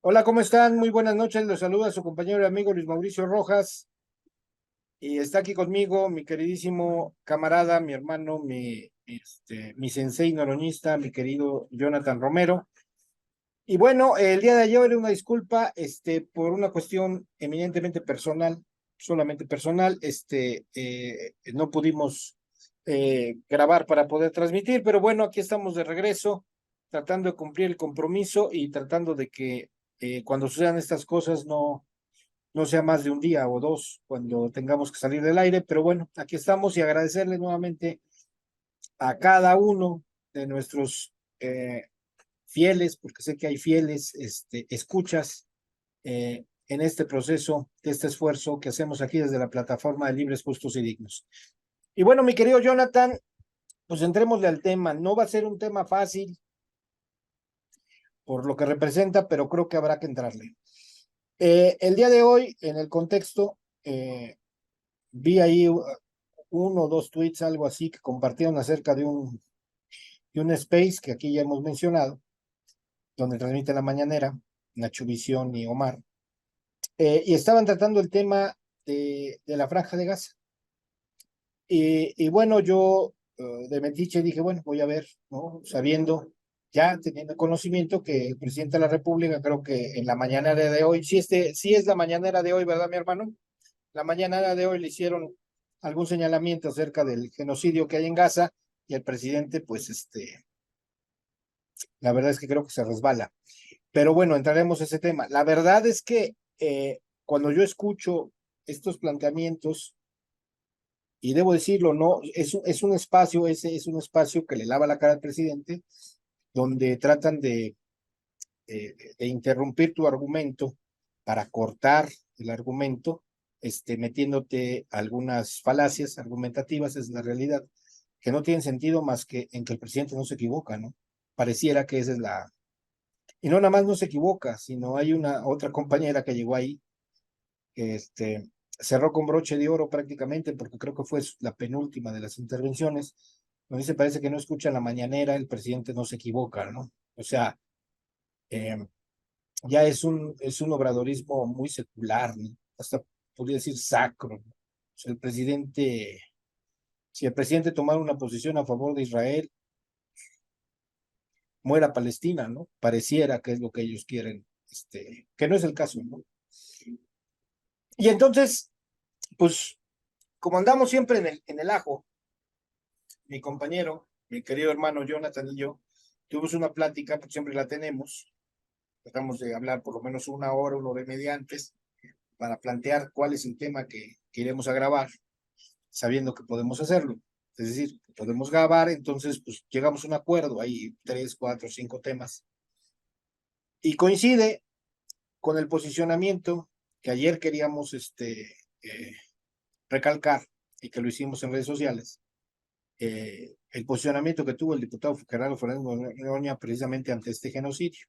Hola, ¿cómo están? Muy buenas noches. Los saluda su compañero y amigo Luis Mauricio Rojas. Y está aquí conmigo mi queridísimo camarada, mi hermano, mi sensei noroñista, mi querido Jonathan Romero. Y bueno, el día de ayer una disculpa, por una cuestión eminentemente personal, solamente personal, no pudimos grabar para poder transmitir, pero bueno, aquí estamos de regreso, tratando de cumplir el compromiso y tratando de que cuando sucedan estas cosas no sea más de un día o dos cuando tengamos que salir del aire, pero bueno, aquí estamos y agradecerle nuevamente a cada uno de nuestros fieles, porque sé que hay fieles, escuchas en este proceso, de este esfuerzo que hacemos aquí desde la plataforma de Libres, Justos y Dignos. Y bueno, mi querido Jonathan, pues entrémosle al tema. No va a ser un tema fácil por lo que representa, pero creo que habrá que entrarle. El día de hoy, en el contexto, vi ahí uno o dos tweets, algo así, que compartieron acerca de un space que aquí ya hemos mencionado, donde transmite la mañanera, Nacho Visión y Omar, y estaban tratando el tema de la Franja de Gaza. Y bueno, yo de metiche dije, bueno, voy a ver, ¿no? Sabiendo, ya teniendo conocimiento que el presidente de la República, creo que en la mañanera de hoy, sí es la mañanera de hoy, ¿verdad, mi hermano? La mañanera de hoy le hicieron algún señalamiento acerca del genocidio que hay en Gaza y el presidente, pues, la verdad es que creo que se resbala. Pero bueno, entraremos a ese tema. La verdad es que cuando yo escucho estos planteamientos, y debo decirlo, no, es un espacio, ese es un espacio que le lava la cara al presidente, donde tratan de interrumpir tu argumento para cortar el argumento, metiéndote algunas falacias argumentativas, es la realidad, que no tienen sentido más que en que el presidente no se equivoca, ¿no? Pareciera que esa es la... Y no nada más no se equivoca, sino hay una otra compañera que llegó ahí, que cerró con broche de oro prácticamente, porque creo que fue la penúltima de las intervenciones, donde se parece que no escucha la mañanera, el presidente no se equivoca, ¿no? O sea, eh, ya es un obradorismo muy secular, ¿no? Hasta podría decir sacro, ¿no? O sea, si el presidente tomara una posición a favor de Israel, muera Palestina, ¿no? Pareciera que es lo que ellos quieren, que no es el caso, ¿no? Y entonces, pues, como andamos siempre en el ajo, mi compañero, mi querido hermano Jonathan y yo, tuvimos una plática, pues siempre la tenemos, tratamos de hablar por lo menos una hora y media antes, para plantear cuál es el tema que iremos a grabar, sabiendo que podemos hacerlo. Es decir, podemos grabar, entonces pues llegamos a un acuerdo, hay tres, cuatro, cinco temas. Y coincide con el posicionamiento que ayer queríamos recalcar y que lo hicimos en redes sociales, el posicionamiento que tuvo el diputado Gerardo Fernández Noroña precisamente ante este genocidio.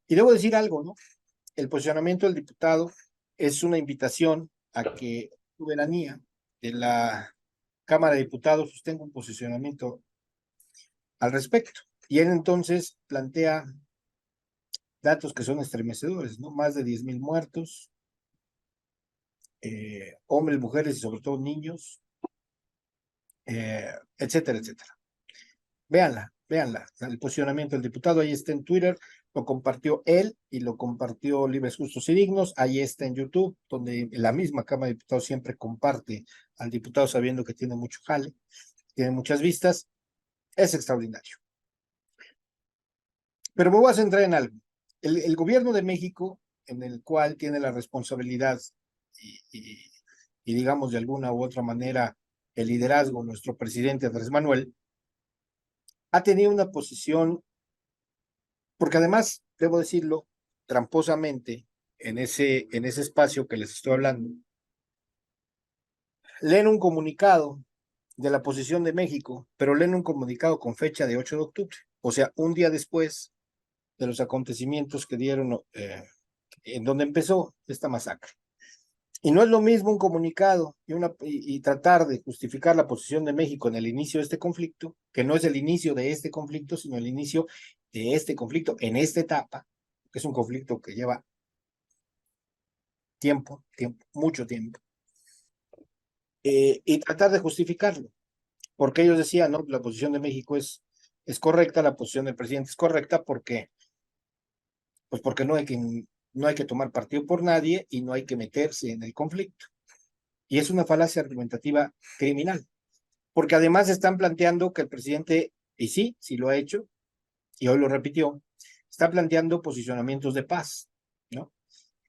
Y debo decir algo, ¿no? El posicionamiento del diputado es una invitación a que soberanía de la Cámara de Diputados tenga un posicionamiento al respecto. Y él entonces plantea datos que son estremecedores, ¿no? Más de 10,000 muertos, hombres, mujeres y sobre todo niños, etcétera, etcétera. Véanla, véanla. El posicionamiento del diputado ahí está en Twitter, lo compartió él y lo compartió Libres, Justos y Dignos. Ahí está en YouTube, donde la misma Cámara de Diputados siempre comparte al diputado sabiendo que tiene mucho jale, tiene muchas vistas. Es extraordinario. Pero me voy a centrar en algo. El gobierno de México, en el cual tiene la responsabilidad y, y, y digamos de alguna u otra manera el liderazgo, nuestro presidente Andrés Manuel, ha tenido una posición, porque además, debo decirlo, tramposamente, en ese espacio que les estoy hablando, leen un comunicado de la posición de México, pero leen un comunicado con fecha de 8 de octubre, o sea, un día después de los acontecimientos que dieron, en donde empezó esta masacre. Y no es lo mismo un comunicado y tratar de justificar la posición de México en el inicio de este conflicto, que no es el inicio de este conflicto, sino el inicio de este conflicto en esta etapa, ¿ok? es un conflicto que lleva tiempo, mucho tiempo, y tratar de justificarlo, porque ellos decían, no, la posición de México es correcta, la posición del presidente es correcta, porque, pues porque no hay que tomar partido por nadie y no hay que meterse en el conflicto. Y es una falacia argumentativa criminal, porque además están planteando que el presidente, y sí lo ha hecho, y hoy lo repitió, está planteando posicionamientos de paz, ¿no?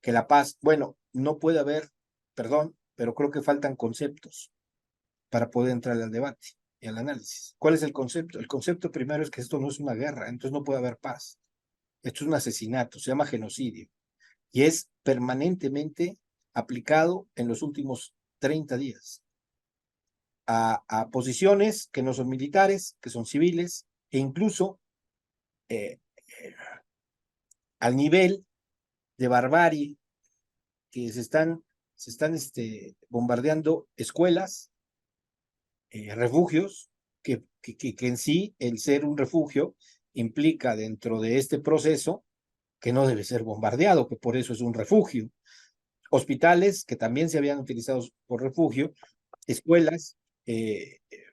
Que la paz, bueno, no puede haber, perdón, pero creo que faltan conceptos para poder entrar al debate y al análisis. ¿Cuál es el concepto? El concepto primero es que esto no es una guerra, entonces no puede haber paz. Esto es un asesinato, se llama genocidio, y es permanentemente aplicado en los últimos 30 días a posiciones que no son militares, que son civiles, e incluso eh, al nivel de barbarie que se están bombardeando escuelas, refugios, que en sí el ser un refugio implica dentro de este proceso que no debe ser bombardeado, que por eso es un refugio. Hospitales que también se habían utilizado por refugio, escuelas.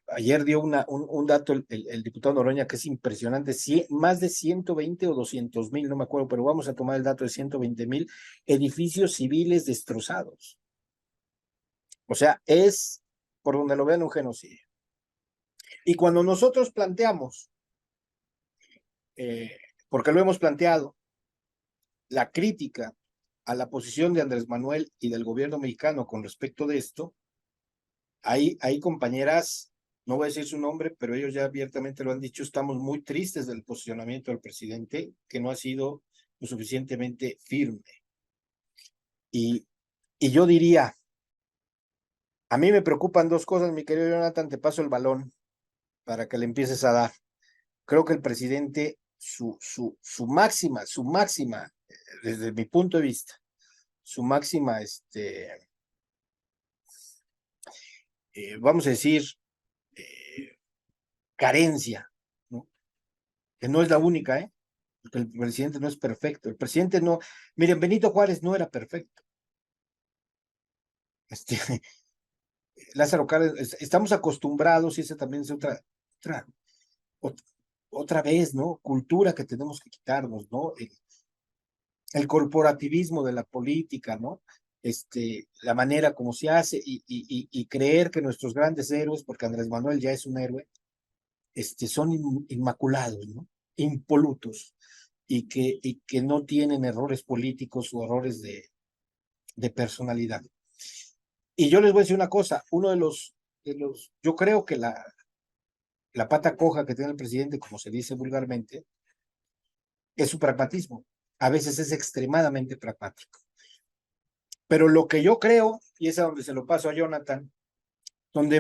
Ayer dio un dato el diputado Noroña que es impresionante, más de 120 o 200,000, no me acuerdo, pero vamos a tomar el dato de 120,000 edificios civiles destrozados. O sea, es, por donde lo vean, un genocidio. Y cuando nosotros planteamos, porque lo hemos planteado, la crítica a la posición de Andrés Manuel y del gobierno mexicano con respecto de esto, hay compañeras, no voy a decir su nombre, pero ellos ya abiertamente lo han dicho, estamos muy tristes del posicionamiento del presidente, que no ha sido lo suficientemente firme. Y, y yo diría, a mí me preocupan dos cosas, mi querido Jonathan, te paso el balón para que le empieces a dar. Creo que el presidente, su máxima, desde mi punto de vista, su máxima, vamos a decir, carencia, ¿no? Que no es la única, ¿eh? Porque el presidente no es perfecto. El presidente no, miren, Benito Juárez no era perfecto. Este, Lázaro Cárdenas, estamos acostumbrados, y esa también es otra, otra vez, ¿no? Cultura que tenemos que quitarnos, ¿no? El corporativismo de la política, ¿no? La manera como se hace y creer que nuestros grandes héroes, porque Andrés Manuel ya es un héroe, son inmaculados, ¿no? Impolutos y que no tienen errores políticos o errores de personalidad. Y yo les voy a decir una cosa, yo creo que la pata coja que tiene el presidente, como se dice vulgarmente, es su pragmatismo. A veces es extremadamente pragmático. Pero lo que yo creo, y es a donde se lo paso a Jonathan, donde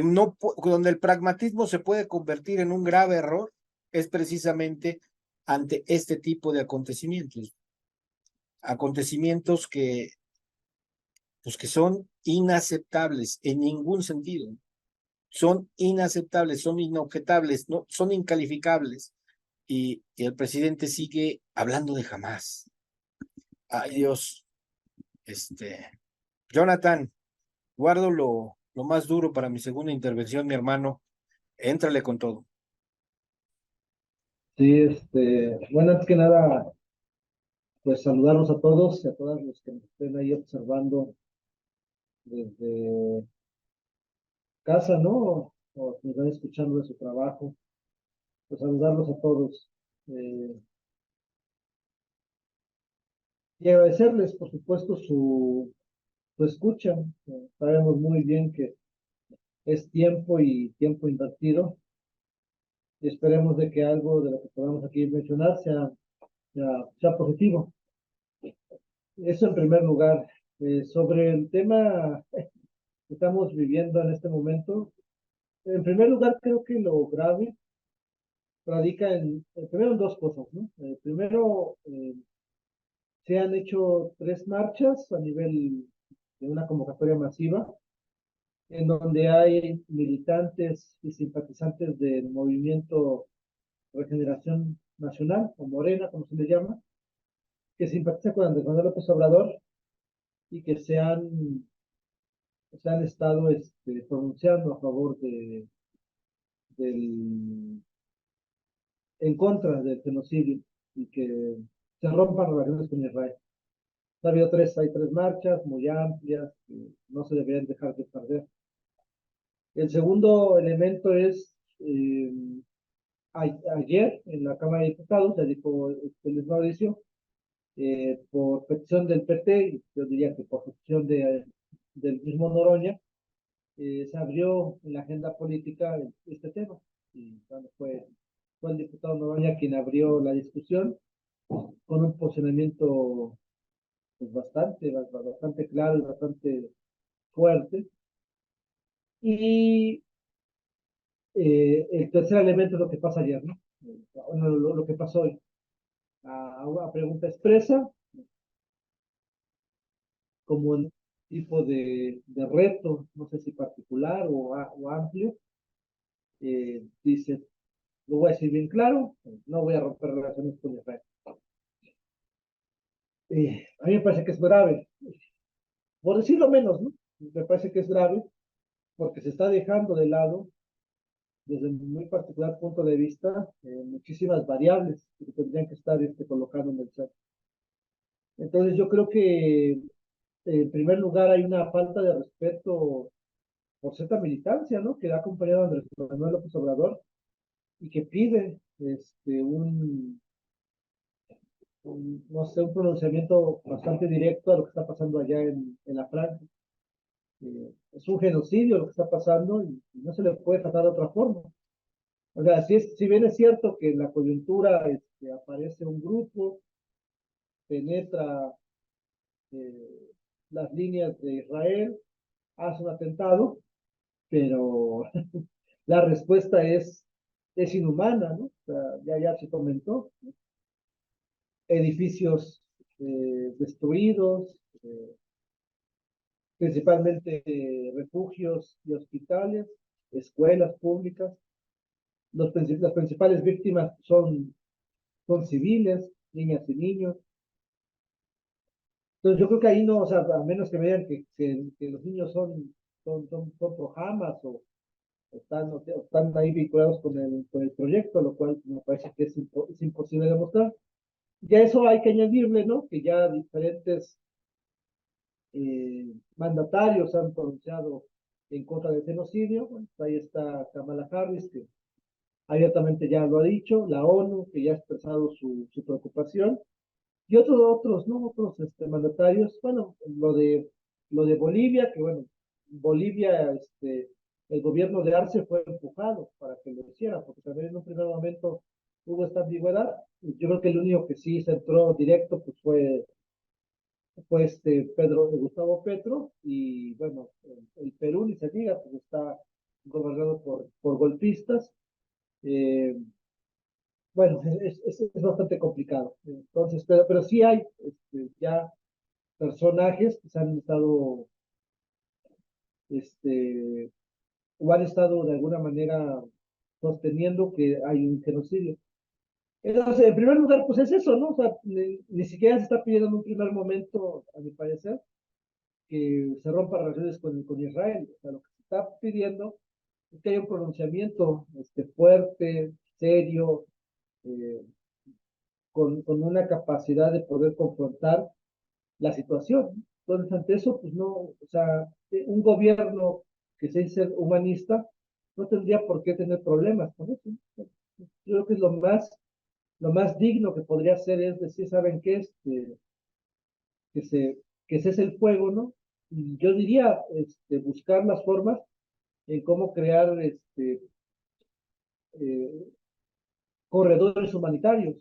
el pragmatismo se puede convertir en un grave error, es precisamente ante este tipo de acontecimientos que son inaceptables en ningún sentido, son inaceptables, son inobjetables, no, son incalificables, y el presidente sigue hablando de jamás. Ay Dios, Jonathan, guardo lo más duro para mi segunda intervención, mi hermano. Éntrale con todo. Sí, bueno, antes que nada, pues saludarlos a todos y a todas los que nos estén ahí observando desde casa, ¿no? O nos están escuchando de su trabajo, pues saludarlos a todos. eh, y agradecerles, por supuesto, su escucha. Sabemos muy bien que es tiempo y tiempo invertido y esperemos de que algo de lo que podamos aquí mencionar sea positivo. Eso en primer lugar. Sobre el tema que estamos viviendo en este momento, en primer lugar, creo que lo grave radica primero en dos cosas, ¿no? Primero, se han hecho tres marchas a nivel de una convocatoria masiva, en donde hay militantes y simpatizantes del movimiento Regeneración Nacional, o Morena, como se le llama, que simpatiza con Andrés Manuel López Obrador y que se han estado pronunciando a favor del, en contra del genocidio y que se rompan relaciones con Israel. Ha habido hay tres marchas muy amplias que no se deberían dejar de perder. El segundo elemento es, ayer en la Cámara de Diputados, ya dijo Luis Mauricio, por petición del PT, yo diría que por petición del mismo Noroña, se abrió en la agenda política este tema. Y bueno, fue el diputado Noroña quien abrió la discusión con un posicionamiento pues, bastante claro y bastante fuerte. Y el tercer elemento es lo que pasa ayer, ¿no? Lo que pasó hoy. A una pregunta expresa, como un tipo de reto, no sé si particular o amplio, dice, lo voy a decir bien claro, no voy a romper relaciones con Israel. A mí me parece que es grave, por decirlo menos, ¿no? Me parece que es grave porque se está dejando de lado, desde mi muy particular punto de vista, muchísimas variables que tendrían que estar colocando en el chat. Entonces yo creo que en primer lugar hay una falta de respeto por cierta militancia, ¿no? Que ha acompañado a Andrés Manuel López Obrador y que pide no sé, un pronunciamiento bastante directo a lo que está pasando allá en la franja. Es un genocidio lo que está pasando y no se le puede tratar de otra forma. O sea, si bien es cierto que en la coyuntura aparece un grupo, penetra eh, las líneas de Israel, hace un atentado, pero la respuesta es inhumana, ¿no? O sea, ya se comentó, ¿no? Edificios destruidos, principalmente refugios y hospitales, escuelas públicas. Las principales víctimas son civiles, niñas y niños. Entonces yo creo que ahí no, o sea, a menos que vean que los niños son pro Hamas o están ahí vinculados con el proyecto, lo cual me parece que es imposible demostrar. Ya eso hay que añadirle, ¿no? Que ya diferentes mandatarios han pronunciado en contra del genocidio. Bueno, ahí está Kamala Harris, que abiertamente ya lo ha dicho, la ONU, que ya ha expresado su preocupación, y otros, ¿no? Otros mandatarios. Bueno, lo de Bolivia, que bueno, Bolivia, el gobierno de Arce fue empujado para que lo hiciera, porque también en un primer momento hubo esta ambigüedad. Yo creo que el único que sí se entró directo pues fue Gustavo Petro, y bueno, el Perú, ni se diga, pues está gobernado por golpistas. Eh, bueno, es bastante complicado. Entonces, pero sí hay ya personajes que se han estado, este, o han estado de alguna manera sosteniendo que hay un genocidio. Entonces, en primer lugar, pues es eso, ¿no? O sea, ni siquiera se está pidiendo en un primer momento, a mi parecer, que se rompa relaciones con Israel. O sea, lo que se está pidiendo es que haya un pronunciamiento fuerte, serio, eh, con una capacidad de poder confrontar la situación. Entonces, ante eso, pues no, o sea, un gobierno que se dice humanista no tendría por qué tener problemas con eso. Yo creo que es lo más digno que podría hacer es decir, ¿saben qué? Que se, que cese el fuego, ¿no? Y yo diría, buscar las formas en cómo crear eh, corredores humanitarios.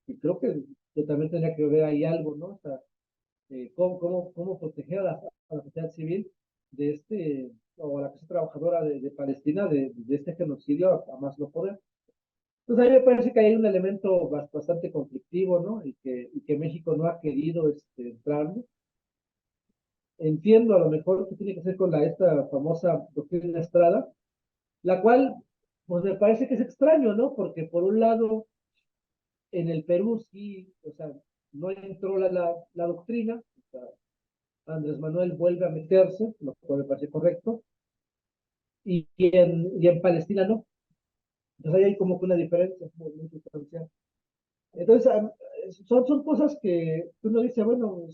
Y creo que también tendría que ver ahí algo, ¿no? O sea, cómo proteger a la sociedad civil de o a la clase trabajadora de Palestina de este genocidio a más no poder. Entonces a mí me parece que hay un elemento bastante conflictivo, ¿no? Y que México no ha querido entrar. Entiendo a lo mejor que tiene que ver con esta famosa doctrina Estrada, la cual, pues me parece que es extraño, ¿no? Porque por un lado, en el Perú sí, o sea, no entró la doctrina, o sea, Andrés Manuel vuelve a meterse, lo cual me parece correcto, y en Palestina no. Entonces ahí hay como que una diferencia muy, muy sustancial. Entonces, son cosas que uno dice, bueno,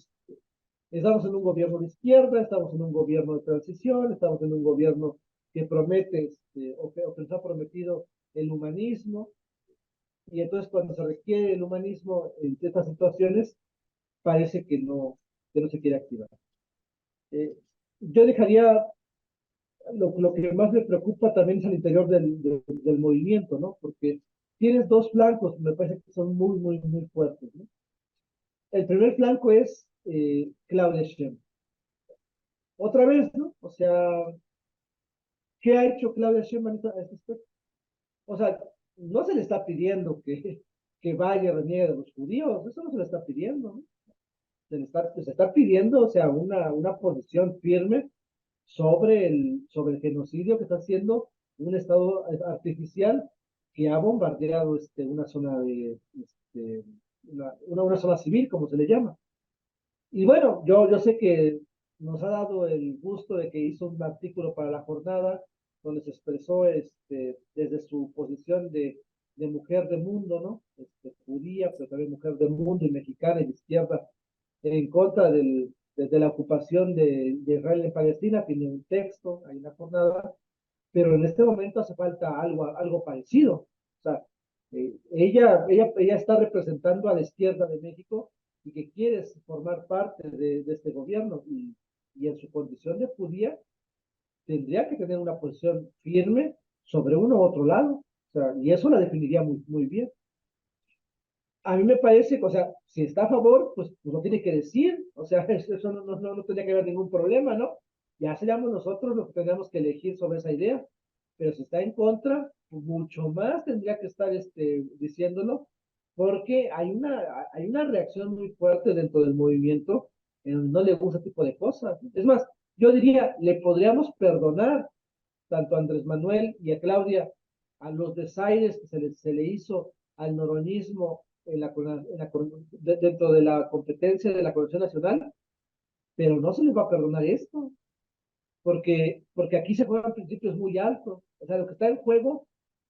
estamos en un gobierno de izquierda, estamos en un gobierno de transición, estamos en un gobierno que promete, o que nos ha prometido el humanismo, y entonces cuando se requiere el humanismo en estas situaciones, parece que no se quiere activar. Eh, yo dejaría, lo que más me preocupa también es al interior del movimiento, ¿no? Porque tienes dos flancos, me parece que son muy, muy, muy fuertes, ¿no? El primer flanco es Claudia Sheinbaum. Otra vez, ¿no? O sea, ¿qué ha hecho Claudia Sheinbaum a este aspecto? O sea, no se le está pidiendo que vaya a reniegue de los judíos, eso no se le está pidiendo, ¿no? Se está pidiendo, o sea, una posición firme sobre el genocidio que está haciendo un Estado artificial que ha bombardeado una zona una zona civil, como se le llama. Y bueno, yo sé que nos ha dado el gusto de que hizo un artículo para la jornada donde se expresó desde su posición de mujer de mundo, ¿no? Judía, pero también mujer de mundo y mexicana y de izquierda, en contra de la ocupación de Israel en Palestina. Tiene un texto ahí en la jornada, pero en este momento hace falta algo parecido. O sea, ella está representando a la izquierda de México y que quiere formar parte de este gobierno y en su condición de judía tendría que tener una posición firme sobre uno u otro lado. O sea, y eso la definiría muy, muy bien. A mí me parece que, o sea, si está a favor, pues lo tiene que decir, o sea, eso no tendría que haber ningún problema, ¿no? Ya seríamos nosotros los que tendríamos que elegir sobre esa idea, pero si está en contra, pues mucho más tendría que estar diciéndolo, porque hay una reacción muy fuerte dentro del movimiento en donde no le gusta ese tipo de cosas. Es más, yo diría, le podríamos perdonar tanto a Andrés Manuel y a Claudia a los desaires que se le hizo al noroñismo dentro de la competencia de la Coordinación Nacional, pero no se les va a perdonar esto, porque aquí se juegan principios muy altos. O sea, lo que está en juego,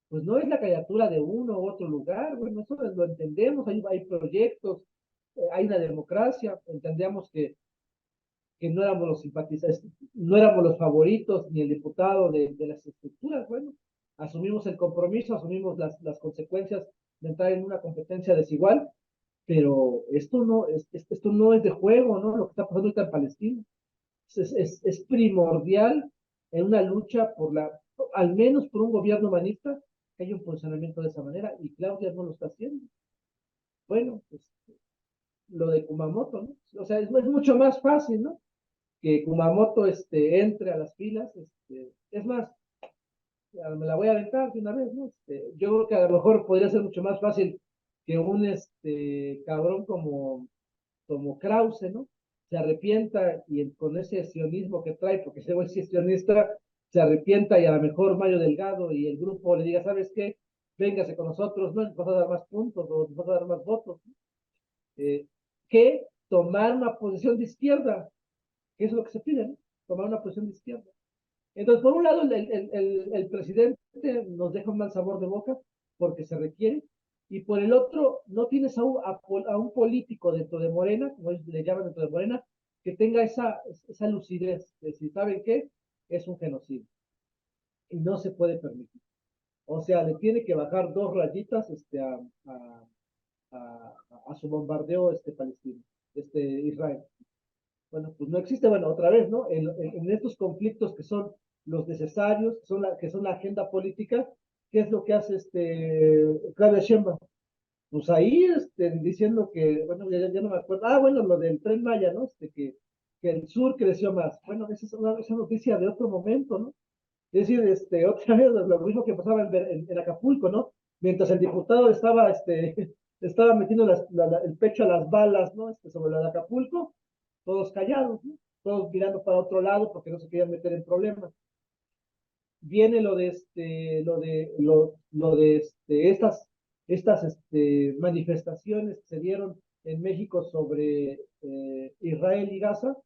pues no es la candidatura de uno u otro lugar, bueno, eso lo entendemos, hay proyectos, hay una democracia, entendemos que no éramos los simpatizantes, no éramos los favoritos ni el diputado de las estructuras. Bueno, asumimos el compromiso, asumimos las consecuencias de entrar en una competencia desigual, pero esto no es de juego, ¿no? Lo que está pasando ahorita en Palestina es primordial en una lucha al menos por un gobierno humanista, que haya un funcionamiento de esa manera, y Claudia no lo está haciendo. Bueno, pues lo de Kumamoto, ¿no? O sea, es mucho más fácil, ¿no? Que Kumamoto entre a las filas. Es más, me la voy a aventar de una vez, ¿no? Yo creo que a lo mejor podría ser mucho más fácil que un cabrón como Krause, ¿no? Se arrepienta y con ese sionismo que trae, porque ese güey sí es sionista, se arrepienta y a lo mejor Mario Delgado y el grupo le diga, ¿sabes qué? Véngase con nosotros, ¿no? Nos vas a dar más puntos o nos vas a dar más votos, ¿no? Que tomar una posición de izquierda, que es lo que se pide, ¿no? Tomar una posición de izquierda. Entonces, por un lado, el presidente nos deja un mal sabor de boca porque se requiere, y por el otro, no tienes a un político dentro de Morena, como ellos le llaman dentro de Morena, que tenga esa lucidez de decir, ¿saben qué? Es un genocidio y no se puede permitir. O sea, le tiene que bajar dos rayitas a, a, a su bombardeo palestino, Israel. Bueno, pues no existe. Bueno, otra vez, ¿no? En estos conflictos que son los necesarios, que son la agenda política, ¿qué es lo que hace Claudia Sheinbaum? Pues ahí diciendo que, bueno, ya no me acuerdo, bueno, lo del Tren Maya, ¿no? Que el sur creció más. Bueno, esa noticia de otro momento, ¿no? Es decir, otra vez lo mismo que pasaba en Acapulco, ¿no? Mientras el diputado estaba metiendo el pecho a las balas, ¿no? Sobre lo de Acapulco, todos callados, ¿no? Todos mirando para otro lado porque no se querían meter en problemas. Viene lo de estas manifestaciones que se dieron en México sobre Israel y Gaza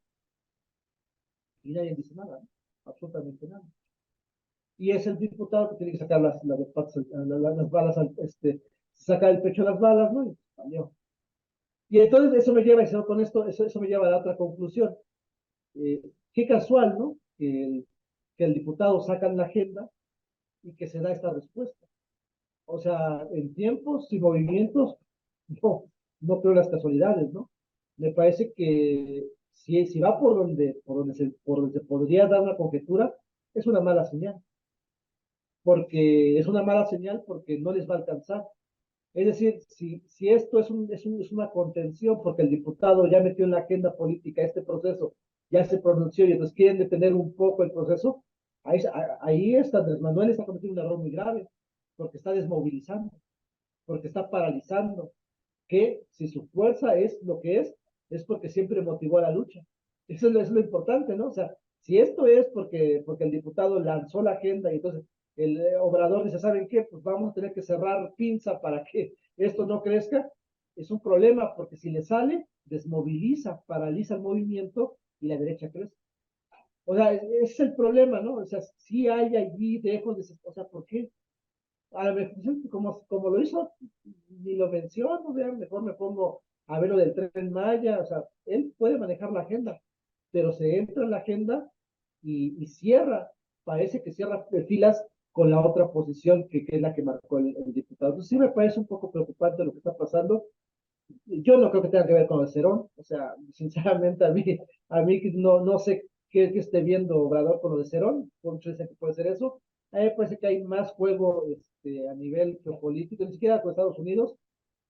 y nadie dice nada, ¿no? Absolutamente nada. Y es el diputado que tiene que sacar las balas, sacar el pecho de las balas, ¿no? Y salió. Y entonces eso me lleva, y con esto, eso me lleva a la otra conclusión. Qué casual, ¿no? Que el diputado saca la agenda y que se da esta respuesta. O sea, en tiempos y movimientos, no, no creo las casualidades, ¿no? Me parece que si va por donde se podría dar una conjetura, es una mala señal, porque es una mala señal porque no les va a alcanzar. Es decir, si esto es una contención porque el diputado ya metió en la agenda política este proceso, ya se pronunció y entonces quieren detener un poco el proceso, ahí está Andrés Manuel está cometiendo un error muy grave, porque está desmovilizando, porque está paralizando, que si su fuerza es lo que es porque siempre motivó a la lucha. Eso es lo importante, ¿no? O sea, si esto es porque el diputado lanzó la agenda y entonces el obrador dice, ¿saben qué? Pues vamos a tener que cerrar pinza para que esto no crezca, es un problema porque si le sale, desmoviliza, paraliza el movimiento y la derecha crece. O sea, ese es el problema, ¿no? O sea, sí hay allí dejos de, o sea, ¿por qué? A lo mejor, como lo hizo, ni lo menciono, vean, mejor me pongo a ver lo del Tren Maya, o sea, él puede manejar la agenda, pero se entra en la agenda y cierra, parece que cierra filas con la otra posición que es la que marcó el diputado. Entonces sí me parece un poco preocupante lo que está pasando. Yo no creo que tenga que ver con el Cerón, o sea, sinceramente a mí no sé qué esté viendo Obrador con lo de Cerón, por mucho dice que puede ser eso. A mí me parece que hay más juego a nivel geopolítico, ni siquiera con Estados Unidos,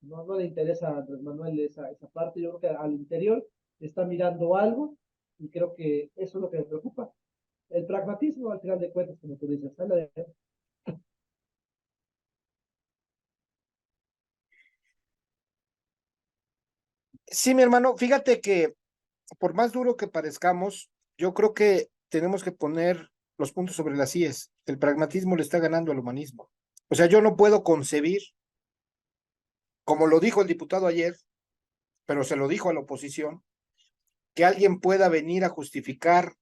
no le interesa a Andrés Manuel esa parte, yo creo que al interior está mirando algo y creo que eso es lo que me preocupa. El pragmatismo, al final de cuentas, como tú dices, Sí, mi hermano, fíjate que por más duro que parezcamos, yo creo que tenemos que poner los puntos sobre las íes. El pragmatismo le está ganando al humanismo. O sea, yo no puedo concebir, como lo dijo el diputado ayer, pero se lo dijo a la oposición, que alguien pueda venir a justificar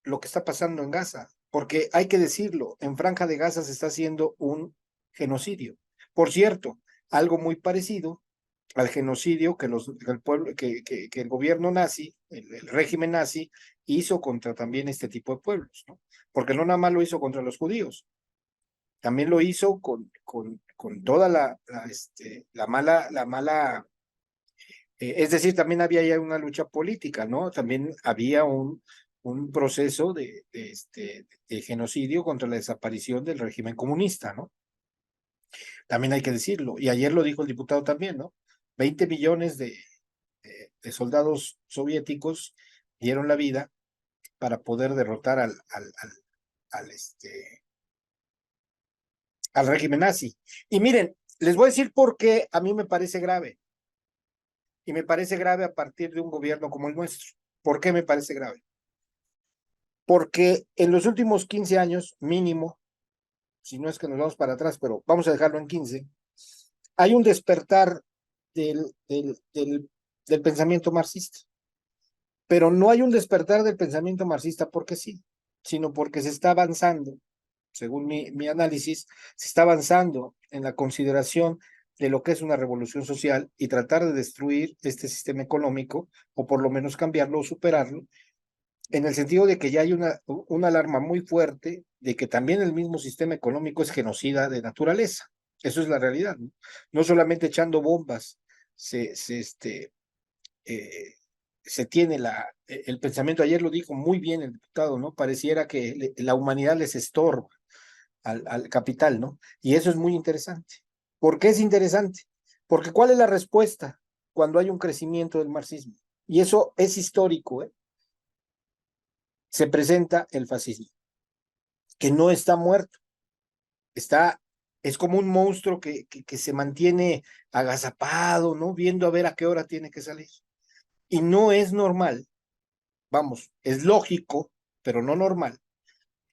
lo que está pasando en Gaza, porque hay que decirlo, en Franja de Gaza se está haciendo un genocidio. Por cierto, algo muy parecido al genocidio que el pueblo, que el gobierno nazi, el régimen nazi, hizo contra también este tipo de pueblos, ¿no? Porque no nada más lo hizo contra los judíos, también lo hizo con toda es decir, también había ya una lucha política, ¿no? También había un proceso de genocidio contra la desaparición del régimen comunista, ¿no? También hay que decirlo, y ayer lo dijo el diputado también, ¿no? 20 millones de soldados soviéticos dieron la vida para poder derrotar al, este, al régimen nazi. Y miren, les voy a decir por qué a mí me parece grave. Y me parece grave a partir de un gobierno como el nuestro. ¿Por qué me parece grave? Porque en los últimos 15 años, mínimo, si no es que nos vamos para atrás, pero vamos a dejarlo en 15, hay un despertar del, del, del, del pensamiento marxista. Pero no hay un despertar del pensamiento marxista porque sí, sino porque se está avanzando, según mi análisis, se está avanzando en la consideración de lo que es una revolución social y tratar de destruir este sistema económico, o por lo menos cambiarlo o superarlo, en el sentido de que ya hay una alarma muy fuerte de que también el mismo sistema económico es genocida de naturaleza. Eso es la realidad, ¿no? No solamente echando bombas eh, se tiene el pensamiento, ayer lo dijo muy bien el diputado, ¿no? Pareciera que la humanidad les estorba al capital, ¿no? Y eso es muy interesante. ¿Por qué es interesante? Porque ¿cuál es la respuesta cuando hay un crecimiento del marxismo? Y eso es histórico, ¿eh? Se presenta el fascismo, que no está muerto, está, es como un monstruo que se mantiene agazapado, ¿no? Viendo a ver a qué hora tiene que salir. Y no es normal, vamos, es lógico, pero no normal,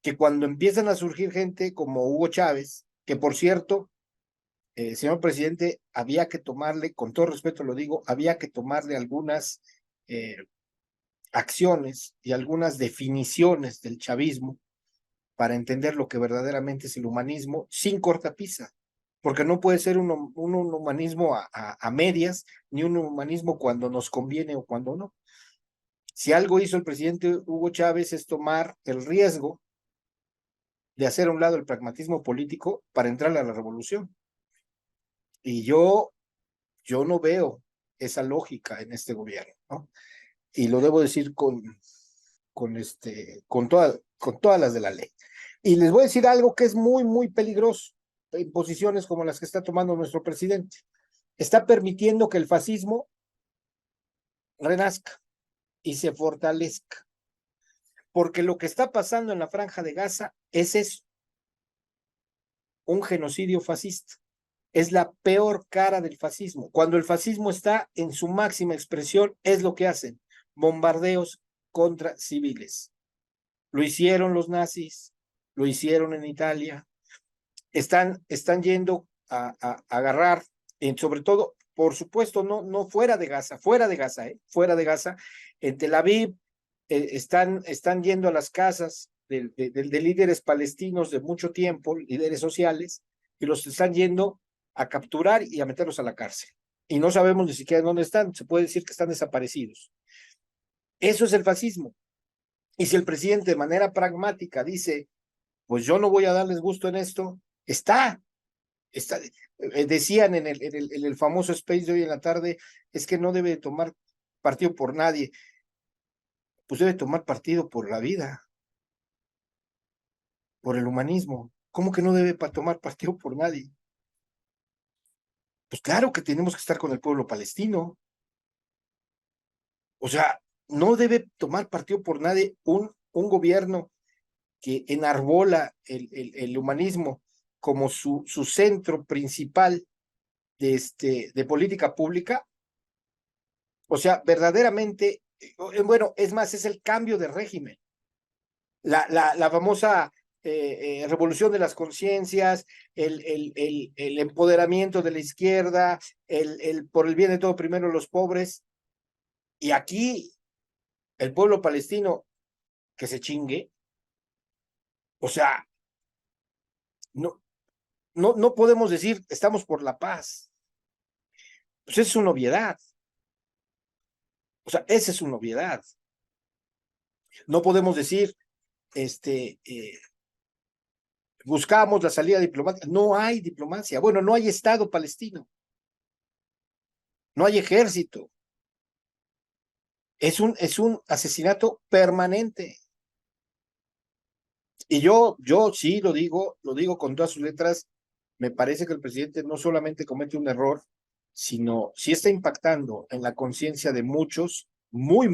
que cuando empiezan a surgir gente como Hugo Chávez, que por cierto, señor presidente, había que tomarle, con todo respeto lo digo, había que tomarle algunas acciones y algunas definiciones del chavismo para entender lo que verdaderamente es el humanismo sin cortapisa, porque no puede ser un humanismo a medias, ni un humanismo cuando nos conviene o cuando no. Si algo hizo el presidente Hugo Chávez es tomar el riesgo de hacer a un lado el pragmatismo político para entrar a la revolución. Y yo no veo esa lógica en este gobierno, ¿no? Y lo debo decir con todas las de la ley. Y les voy a decir algo que es muy, muy peligroso en posiciones como las que está tomando nuestro presidente. Está permitiendo que el fascismo renazca y se fortalezca. Porque lo que está pasando en la Franja de Gaza es eso, un genocidio fascista. Es la peor cara del fascismo. Cuando el fascismo está en su máxima expresión, es lo que hacen, bombardeos contra civiles. Lo hicieron los nazis, lo hicieron en Italia, están yendo a agarrar, sobre todo, por supuesto, no fuera de Gaza, fuera de Gaza, en Tel Aviv, están yendo a las casas de líderes palestinos de mucho tiempo, líderes sociales, y los están yendo a capturar y a meterlos a la cárcel. Y no sabemos ni siquiera dónde están, se puede decir que están desaparecidos. Eso es el fascismo. Y si el presidente de manera pragmática dice, pues yo no voy a darles gusto en esto, decían en el famoso space de hoy en la tarde, es que no debe tomar partido por nadie, pues debe tomar partido por la vida, por el humanismo. ¿Cómo que no debe tomar partido por nadie? Pues claro que tenemos que estar con el pueblo palestino. O sea, no debe tomar partido por nadie un gobierno que enarbola el humanismo como su centro principal de política pública. O sea, verdaderamente, bueno, es más, es el cambio de régimen. La famosa revolución de las conciencias, el empoderamiento de la izquierda, por el bien de todo primero los pobres. Y aquí el pueblo palestino que se chingue. O sea, no podemos decir estamos por la paz. Pues esa es una obviedad. O sea, esa es una obviedad. No podemos decir, buscamos la salida diplomática. No hay diplomacia. Bueno, no hay Estado palestino. No hay ejército. Es un asesinato permanente. Y yo sí lo digo con todas sus letras. Me parece que el presidente no solamente comete un error, sino sí está impactando en la conciencia de muchos, muy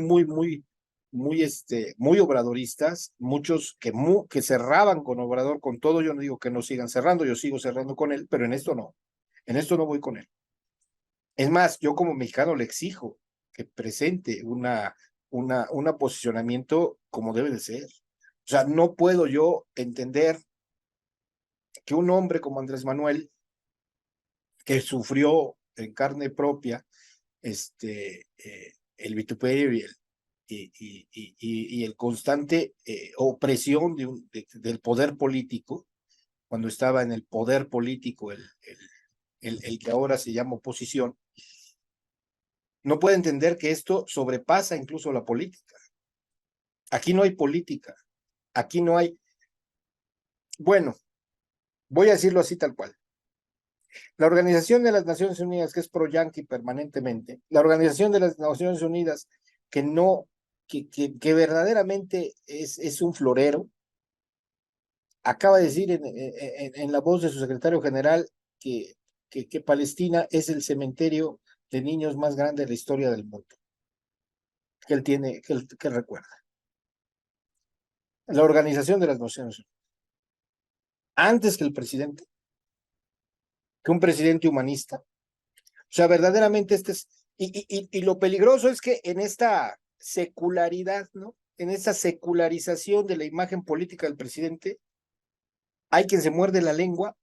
obradoristas, muchos que cerraban con Obrador, con todo. Yo no digo que no sigan cerrando, yo sigo cerrando con él, pero en esto no voy con él. Es más, yo como mexicano le exijo que presente una posicionamiento como debe de ser. O sea, no puedo yo entender que un hombre como Andrés Manuel, que sufrió en carne propia el vituperio y el constante opresión del poder político, cuando estaba en el poder político, el que ahora se llama oposición, no puede entender que esto sobrepasa incluso la política. Aquí no hay política, aquí no hay, bueno, voy a decirlo así tal cual. La Organización de las Naciones Unidas, que es pro-yanqui permanentemente, la Organización de las Naciones Unidas, que no, que verdaderamente es un florero, acaba de decir en la voz de su secretario general que Palestina es el cementerio de niños más grande de la historia del mundo, que él tiene, que recuerda. La Organización de las Naciones Unidas, antes que el presidente, que un presidente humanista. O sea, verdaderamente y lo peligroso es que en esta secularidad, ¿no? En esta secularización de la imagen política del presidente, hay quien se muerde la lengua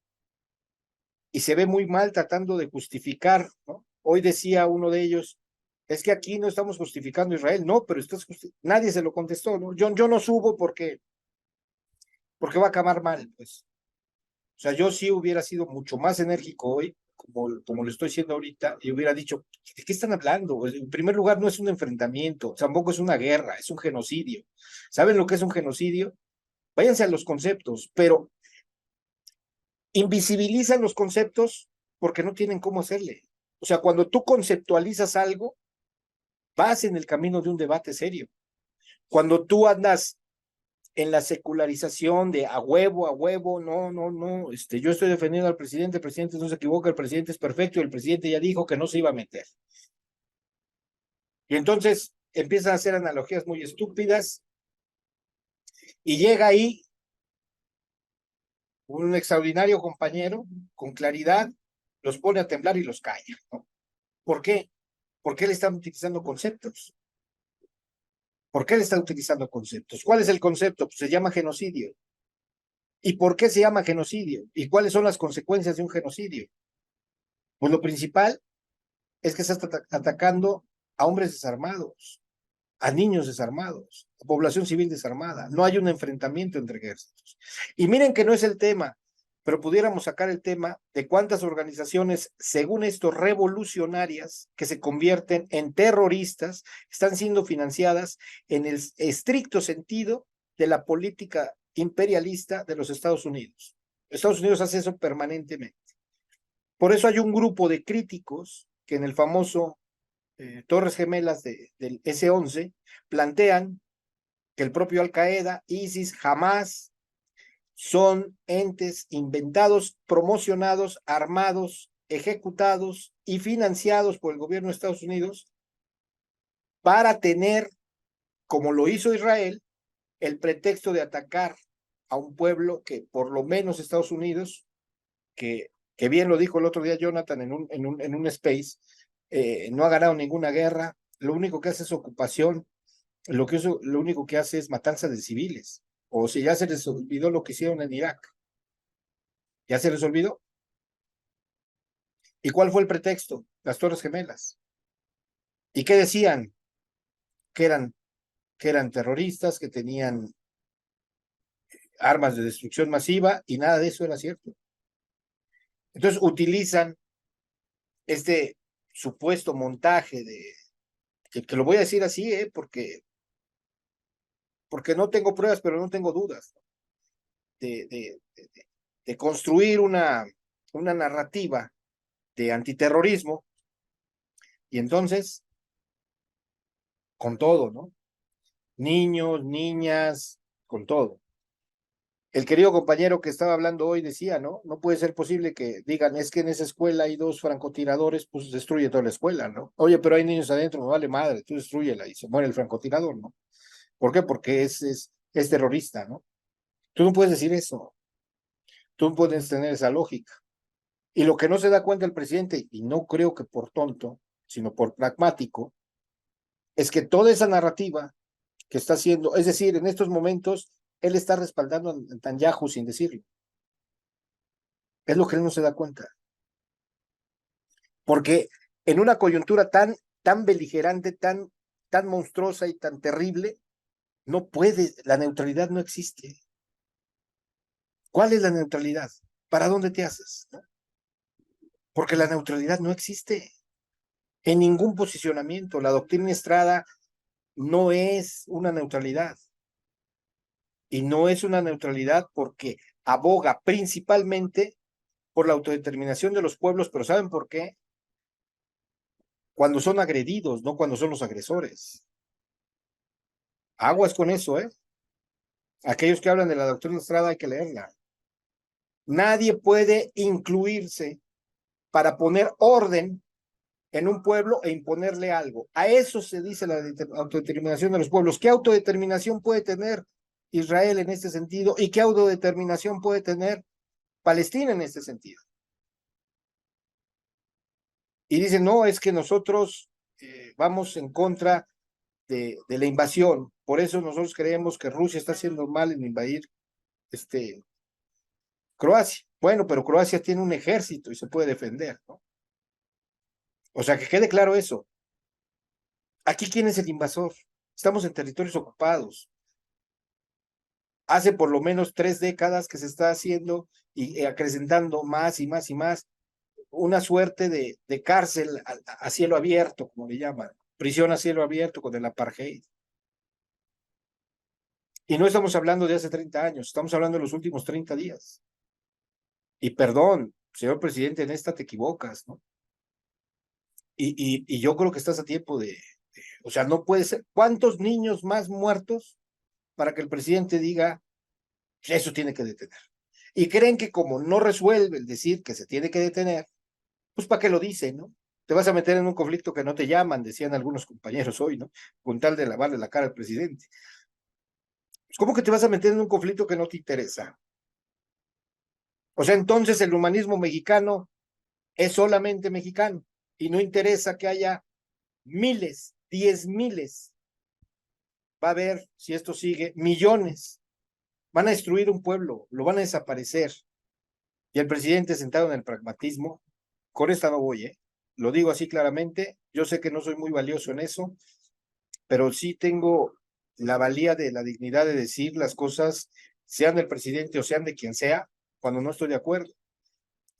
y se ve muy mal tratando de justificar, ¿no? Hoy decía uno de ellos, es que aquí no estamos justificando a Israel, no, pero nadie se lo contestó, ¿no? Yo no subo porque va a acabar mal, pues. O sea, yo sí hubiera sido mucho más enérgico hoy, como lo estoy siendo ahorita, y hubiera dicho, ¿de qué están hablando? Pues, en primer lugar, no es un enfrentamiento, tampoco es una guerra, es un genocidio. ¿Saben lo que es un genocidio? Váyanse a los conceptos, pero invisibilizan los conceptos porque no tienen cómo hacerle. O sea, cuando tú conceptualizas algo, vas en el camino de un debate serio. Cuando tú andas en la secularización de a huevo, no, no, no, yo estoy defendiendo al presidente, el presidente no se equivoca, el presidente es perfecto y el presidente ya dijo que no se iba a meter. Y entonces empiezan a hacer analogías muy estúpidas y llega ahí un extraordinario compañero con claridad, los pone a temblar y los calla, ¿no? ¿Por qué? Porque él está utilizando conceptos. ¿Por qué él está utilizando conceptos? ¿Cuál es el concepto? Pues se llama genocidio. ¿Y por qué se llama genocidio? ¿Y cuáles son las consecuencias de un genocidio? Pues lo principal es que se está atacando a hombres desarmados, a niños desarmados, a población civil desarmada. No hay un enfrentamiento entre ejércitos. Y miren que no es el tema, pero pudiéramos sacar el tema de cuántas organizaciones, según esto, revolucionarias, que se convierten en terroristas, están siendo financiadas en el estricto sentido de la política imperialista de los Estados Unidos. Estados Unidos hace eso permanentemente. Por eso hay un grupo de críticos que en el famoso Torres Gemelas del S-11 plantean que el propio Al-Qaeda, ISIS, jamás son entes inventados, promocionados, armados, ejecutados y financiados por el gobierno de Estados Unidos para tener, como lo hizo Israel, el pretexto de atacar a un pueblo que por lo menos Estados Unidos, que bien lo dijo el otro día Jonathan en un space, no ha ganado ninguna guerra, lo único que hace es ocupación, lo único que hace es matanza de civiles. O si ya se les olvidó lo que hicieron en Irak. ¿Ya se les olvidó? ¿Y cuál fue el pretexto? Las Torres Gemelas. ¿Y qué decían? Que eran, que eran terroristas, que tenían armas de destrucción masiva y nada de eso era cierto. Entonces utilizan este supuesto montaje que lo voy a decir así, porque no tengo pruebas, pero no tengo dudas, de, de, de, de construir una narrativa de antiterrorismo, y entonces, con todo, ¿no? Niños, niñas, con todo. El querido compañero que estaba hablando hoy decía, ¿no? No puede ser posible que digan, es que en esa escuela hay 2 francotiradores, pues destruye toda la escuela, ¿no? Oye, pero hay niños adentro, no vale madre, tú destruyela y se muere el francotirador, ¿no? ¿Por qué? Porque es terrorista, ¿no? Tú no puedes decir eso, tú no puedes tener esa lógica. Y lo que no se da cuenta el presidente, y no creo que por tonto, sino por pragmático, es que toda esa narrativa que está haciendo, es decir, en estos momentos, él está respaldando a Netanyahu sin decirlo. Es lo que él no se da cuenta. Porque en una coyuntura tan beligerante, tan monstruosa y tan terrible, no puede, la neutralidad no existe. ¿Cuál es la neutralidad? ¿Para dónde te haces? ¿No? Porque la neutralidad no existe en ningún posicionamiento. La doctrina Estrada no es una neutralidad. Y no es una neutralidad porque aboga principalmente por la autodeterminación de los pueblos, pero ¿saben por qué? Cuando son agredidos, no cuando son los agresores. Aguas con eso, ¿eh? Aquellos que hablan de la doctrina Estrada hay que leerla. Nadie puede incluirse para poner orden en un pueblo e imponerle algo. A eso se dice la autodeterminación de los pueblos. ¿Qué autodeterminación puede tener Israel en este sentido? ¿Y qué autodeterminación puede tener Palestina en este sentido? Y dicen, no, es que nosotros vamos en contra de la invasión. Por eso nosotros creemos que Rusia está haciendo mal en invadir Croacia. Bueno, pero Croacia tiene un ejército y se puede defender, ¿no? O sea, que quede claro eso. Aquí, ¿quién es el invasor? Estamos en territorios ocupados. Hace por lo menos 3 décadas que se está haciendo y acrecentando más y más y más una suerte de cárcel a cielo abierto, como le llaman, prisión a cielo abierto con el apartheid. Y no estamos hablando de hace 30 años, estamos hablando de los últimos 30 días. Y perdón, señor presidente, en esta te equivocas, ¿no? Y yo creo que estás a tiempo o sea, no puede ser. ¿Cuántos niños más muertos para que el presidente diga, eso tiene que detener? Y creen que como no resuelve el decir que se tiene que detener, pues ¿para qué lo dice, no? Te vas a meter en un conflicto que no te llaman, decían algunos compañeros hoy, ¿no? Con tal de lavarle la cara al presidente. Pues, ¿cómo que te vas a meter en un conflicto que no te interesa? O sea, entonces el humanismo mexicano es solamente mexicano y no interesa que haya miles, 10 miles, va a haber, si esto sigue, millones. Van a destruir un pueblo, lo van a desaparecer. Y el presidente sentado en el pragmatismo, con esta no voy, ¿eh? Lo digo así claramente, yo sé que no soy muy valioso en eso, pero sí tengo la valía de la dignidad de decir las cosas, sean del presidente o sean de quien sea, cuando no estoy de acuerdo.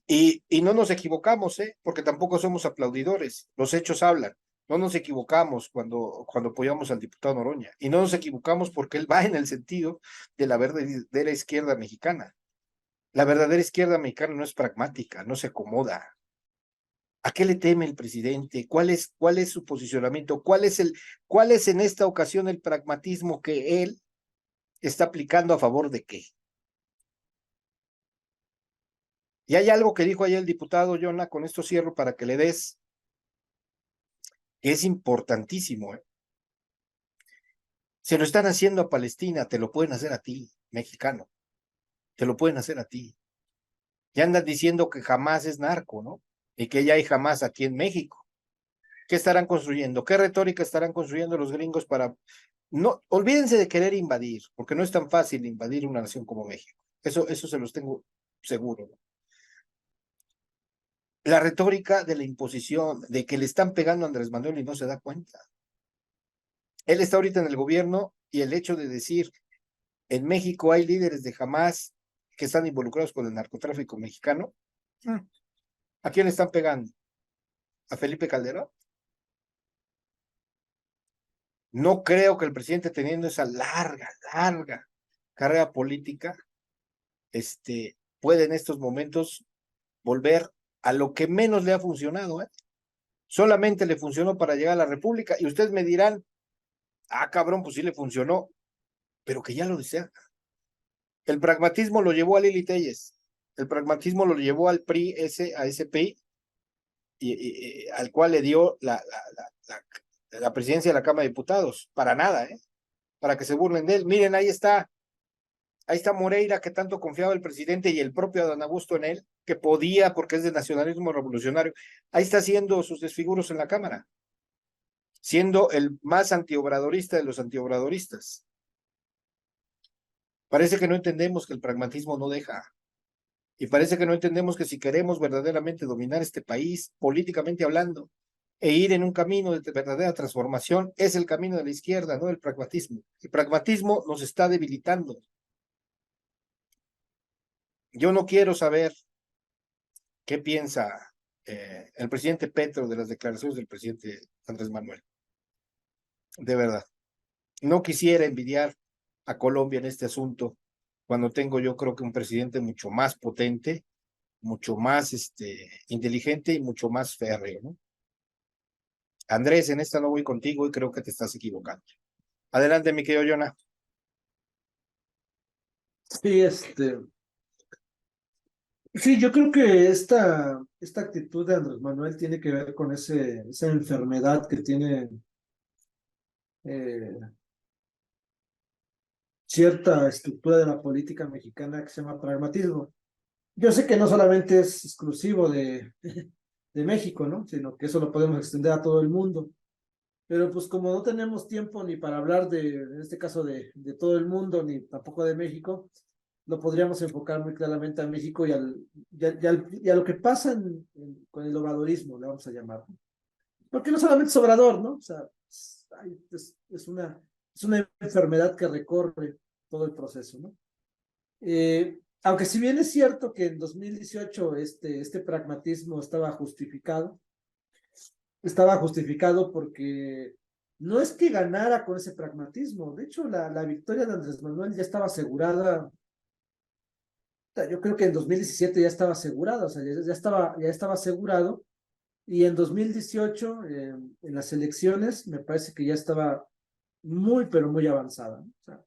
Y no nos equivocamos, ¿eh? Porque tampoco somos aplaudidores, los hechos hablan. No nos equivocamos cuando apoyamos al diputado Noroña. Y no nos equivocamos porque él va en el sentido de la verdadera izquierda mexicana. La verdadera izquierda mexicana no es pragmática, no se acomoda. ¿A qué le teme el presidente? ¿Cuál es su posicionamiento? ¿Cuál es en esta ocasión el pragmatismo que él está aplicando a favor de qué? Y hay algo que dijo ayer el diputado Jonah, con esto cierro para que le des, que es importantísimo, ¿eh? Se lo están haciendo a Palestina, te lo pueden hacer a ti, mexicano, te lo pueden hacer a ti. Ya andan diciendo que jamás es narco, ¿no? Y que ya hay jamás aquí en México. ¿Qué estarán construyendo? ¿Qué retórica estarán construyendo los gringos para... No, olvídense de querer invadir, porque no es tan fácil invadir una nación como México. Eso se los tengo seguro, ¿no? La retórica de la imposición, de que le están pegando a Andrés Manuel y no se da cuenta. Él está ahorita en el gobierno y el hecho de decir, en México hay líderes de Hamas que están involucrados con el narcotráfico mexicano. ¿A quién le están pegando? ¿A Felipe Calderón? No creo que el presidente, teniendo esa larga carrera política, puede en estos momentos volver a lo que menos le ha funcionado, ¿eh? Solamente le funcionó para llegar a la República y ustedes me dirán, cabrón, pues sí le funcionó, pero que ya lo desea. El pragmatismo lo llevó a Lili Telles, el pragmatismo lo llevó al PRI, a ese PRI, al cual le dio la presidencia de la Cámara de Diputados, para nada, ¿eh? Para que se burlen de él. Miren, ahí está Moreira, que tanto confiaba el presidente y el propio Adán Augusto en él, que podía, porque es de nacionalismo revolucionario. Ahí está haciendo sus desfiguros en la Cámara, siendo el más antiobradorista de los antiobradoristas. Parece que no entendemos que el pragmatismo no deja. Y parece que no entendemos que si queremos verdaderamente dominar este país, políticamente hablando, e ir en un camino de verdadera transformación, es el camino de la izquierda, no el pragmatismo. El pragmatismo nos está debilitando. Yo no quiero saber qué piensa el presidente Petro de las declaraciones del presidente Andrés Manuel. De verdad. No quisiera envidiar a Colombia en este asunto, cuando tengo yo creo que un presidente mucho más potente, mucho más inteligente y mucho más férreo, ¿no? Andrés, en esta no voy contigo y creo que te estás equivocando. Adelante, mi querido Jonah. Sí, sí, yo creo que esta actitud de Andrés Manuel tiene que ver con esa enfermedad que tiene eh, cierta estructura de la política mexicana que se llama pragmatismo. Yo sé que no solamente es exclusivo de México, ¿no? Sino que eso lo podemos extender a todo el mundo. Pero pues como no tenemos tiempo ni para hablar en este caso de todo el mundo, ni tampoco de México, lo podríamos enfocar muy claramente a México y a lo que pasa con el obradorismo, le vamos a llamar. Porque no solamente es Obrador, ¿no? O sea, es una enfermedad que recorre todo el proceso, ¿no? Aunque si bien es cierto que en 2018 este pragmatismo estaba justificado porque no es que ganara con ese pragmatismo, de hecho la victoria de Andrés Manuel ya estaba asegurada, yo creo que en 2017 ya estaba asegurada, o sea, ya estaba asegurado, y en 2018, en las elecciones, me parece que ya estaba muy, pero muy avanzada, ¿no? O sea,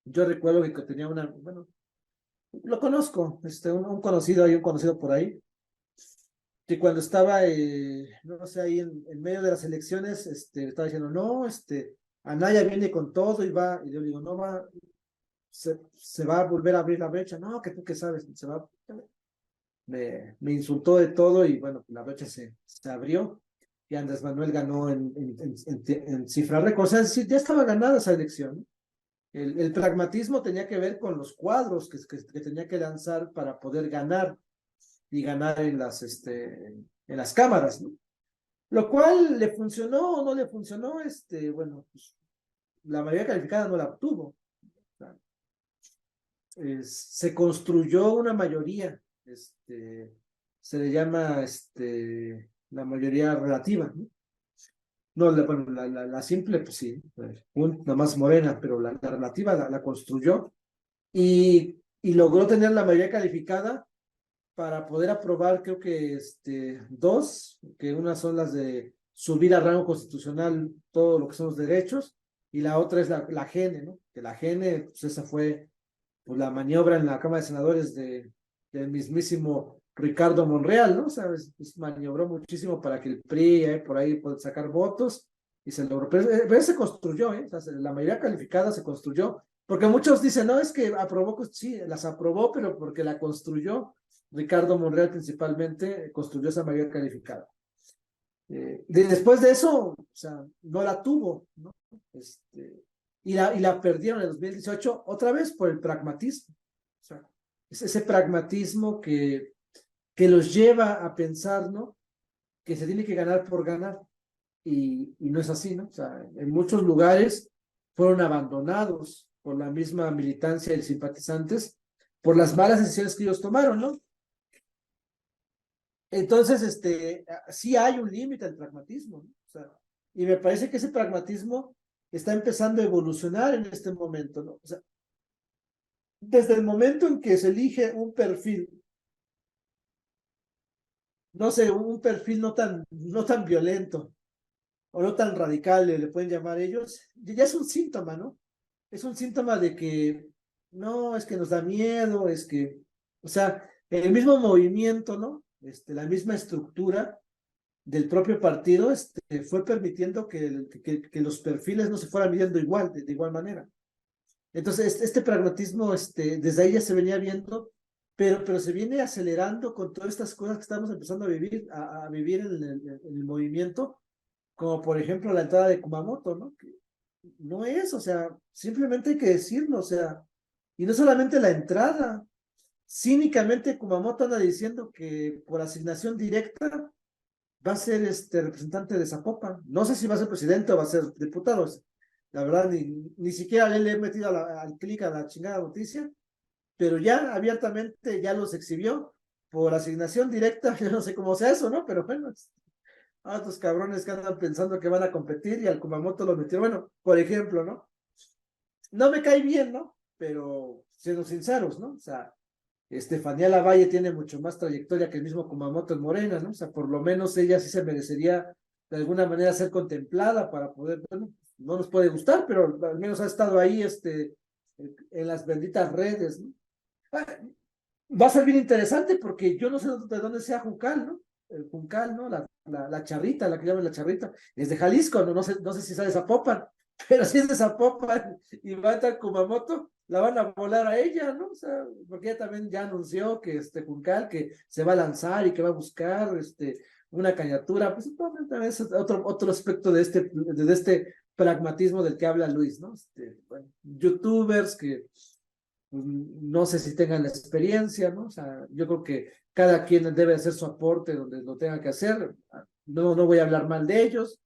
yo recuerdo que tenía bueno, lo conozco, un conocido, hay un conocido por ahí, que cuando estaba, no sé, ahí en medio de las elecciones, estaba diciendo, no, Anaya viene con todo y yo le digo, no va, se va a volver a abrir la brecha, no, que tú qué sabes, se va, me insultó de todo y bueno, la brecha se abrió y Andrés Manuel ganó en cifra récord, o sea, sí, ya estaba ganada esa elección, ¿no? El pragmatismo tenía que ver con los cuadros que tenía que lanzar para poder ganar y ganar en las cámaras, ¿no? Lo cual le funcionó o no le funcionó, bueno, pues la mayoría calificada no la obtuvo. O sea, se construyó una mayoría, se le llama la mayoría relativa, ¿no? No, bueno, la simple, pues sí, nada más morena, pero la relativa la construyó y logró tener la mayoría calificada para poder aprobar, creo que dos, que unas son las de subir a rango constitucional todo lo que son los derechos, y la otra es la GN, ¿no? Que la GN, pues esa fue pues, la maniobra en la Cámara de Senadores del mismísimo Ricardo Monreal, ¿no? O sea, maniobró muchísimo para que el PRI por ahí pueda sacar votos y se logró. Pero se construyó, ¿eh? O sea, la mayoría calificada se construyó, porque muchos dicen, no, es que aprobó, sí, las aprobó, pero porque la construyó Ricardo Monreal principalmente, construyó esa mayoría calificada. Después de eso, o sea, no la tuvo, ¿no? Y la perdieron en 2018 otra vez por el pragmatismo. O sea, es ese pragmatismo que los lleva a pensar, ¿no? Que se tiene que ganar por ganar. Y no es así, ¿no? O sea, en muchos lugares fueron abandonados por la misma militancia y simpatizantes por las malas decisiones que ellos tomaron, ¿no? Entonces, sí hay un límite al pragmatismo, ¿no? O sea, y me parece que ese pragmatismo está empezando a evolucionar en este momento, ¿no? O sea, desde el momento en que se elige un perfil, no sé, un perfil no tan violento o no tan radical, le pueden llamar ellos, ya es un síntoma, ¿no? Es un síntoma de que no, es que nos da miedo, o sea, el mismo movimiento, ¿no? La misma estructura del propio partido fue permitiendo que los perfiles no se fueran midiendo igual, de igual manera. Entonces, este pragmatismo, desde ahí ya se venía viendo, pero se viene acelerando con todas estas cosas que estamos empezando a vivir en el movimiento, como por ejemplo la entrada de Kumamoto, ¿no? Que no es, o sea, simplemente hay que decirlo, o sea, y no solamente la entrada, cínicamente Kumamoto anda diciendo que por asignación directa va a ser representante de Zapopan. No sé si va a ser presidente o va a ser diputado. La verdad, ni siquiera le he metido al clic a la chingada noticia, pero ya abiertamente ya los exhibió por asignación directa. Yo no sé cómo sea eso, ¿no? Pero bueno, a estos cabrones que andan pensando que van a competir y al Kumamoto lo metió. Bueno, por ejemplo, ¿no? No me cae bien, ¿no? Pero siendo sinceros, ¿no? O sea, Estefanía Lavalle tiene mucho más trayectoria que el mismo Kumamoto en Morena, ¿no? O sea, por lo menos ella sí se merecería de alguna manera ser contemplada para poder, bueno, no nos puede gustar, pero al menos ha estado ahí, en las benditas redes, ¿no? Ah, va a ser bien interesante porque yo no sé de dónde sea Juncal, ¿no? El Juncal, ¿no? La charrita, la que llaman la charrita, es de Jalisco, no sé si sale Zapopan, pero si es de Zapopan y va a estar Kumamoto, la van a volar a ella, ¿no? O sea, porque ella también ya anunció que Juncal que se va a lanzar y que va a buscar una candidatura, pues también es otro aspecto de este pragmatismo del que habla Luis, ¿no? Bueno, youtubers pues, no sé si tengan la experiencia, ¿no? O sea, yo creo que cada quien debe hacer su aporte donde lo tenga que hacer. No voy a hablar mal de ellos,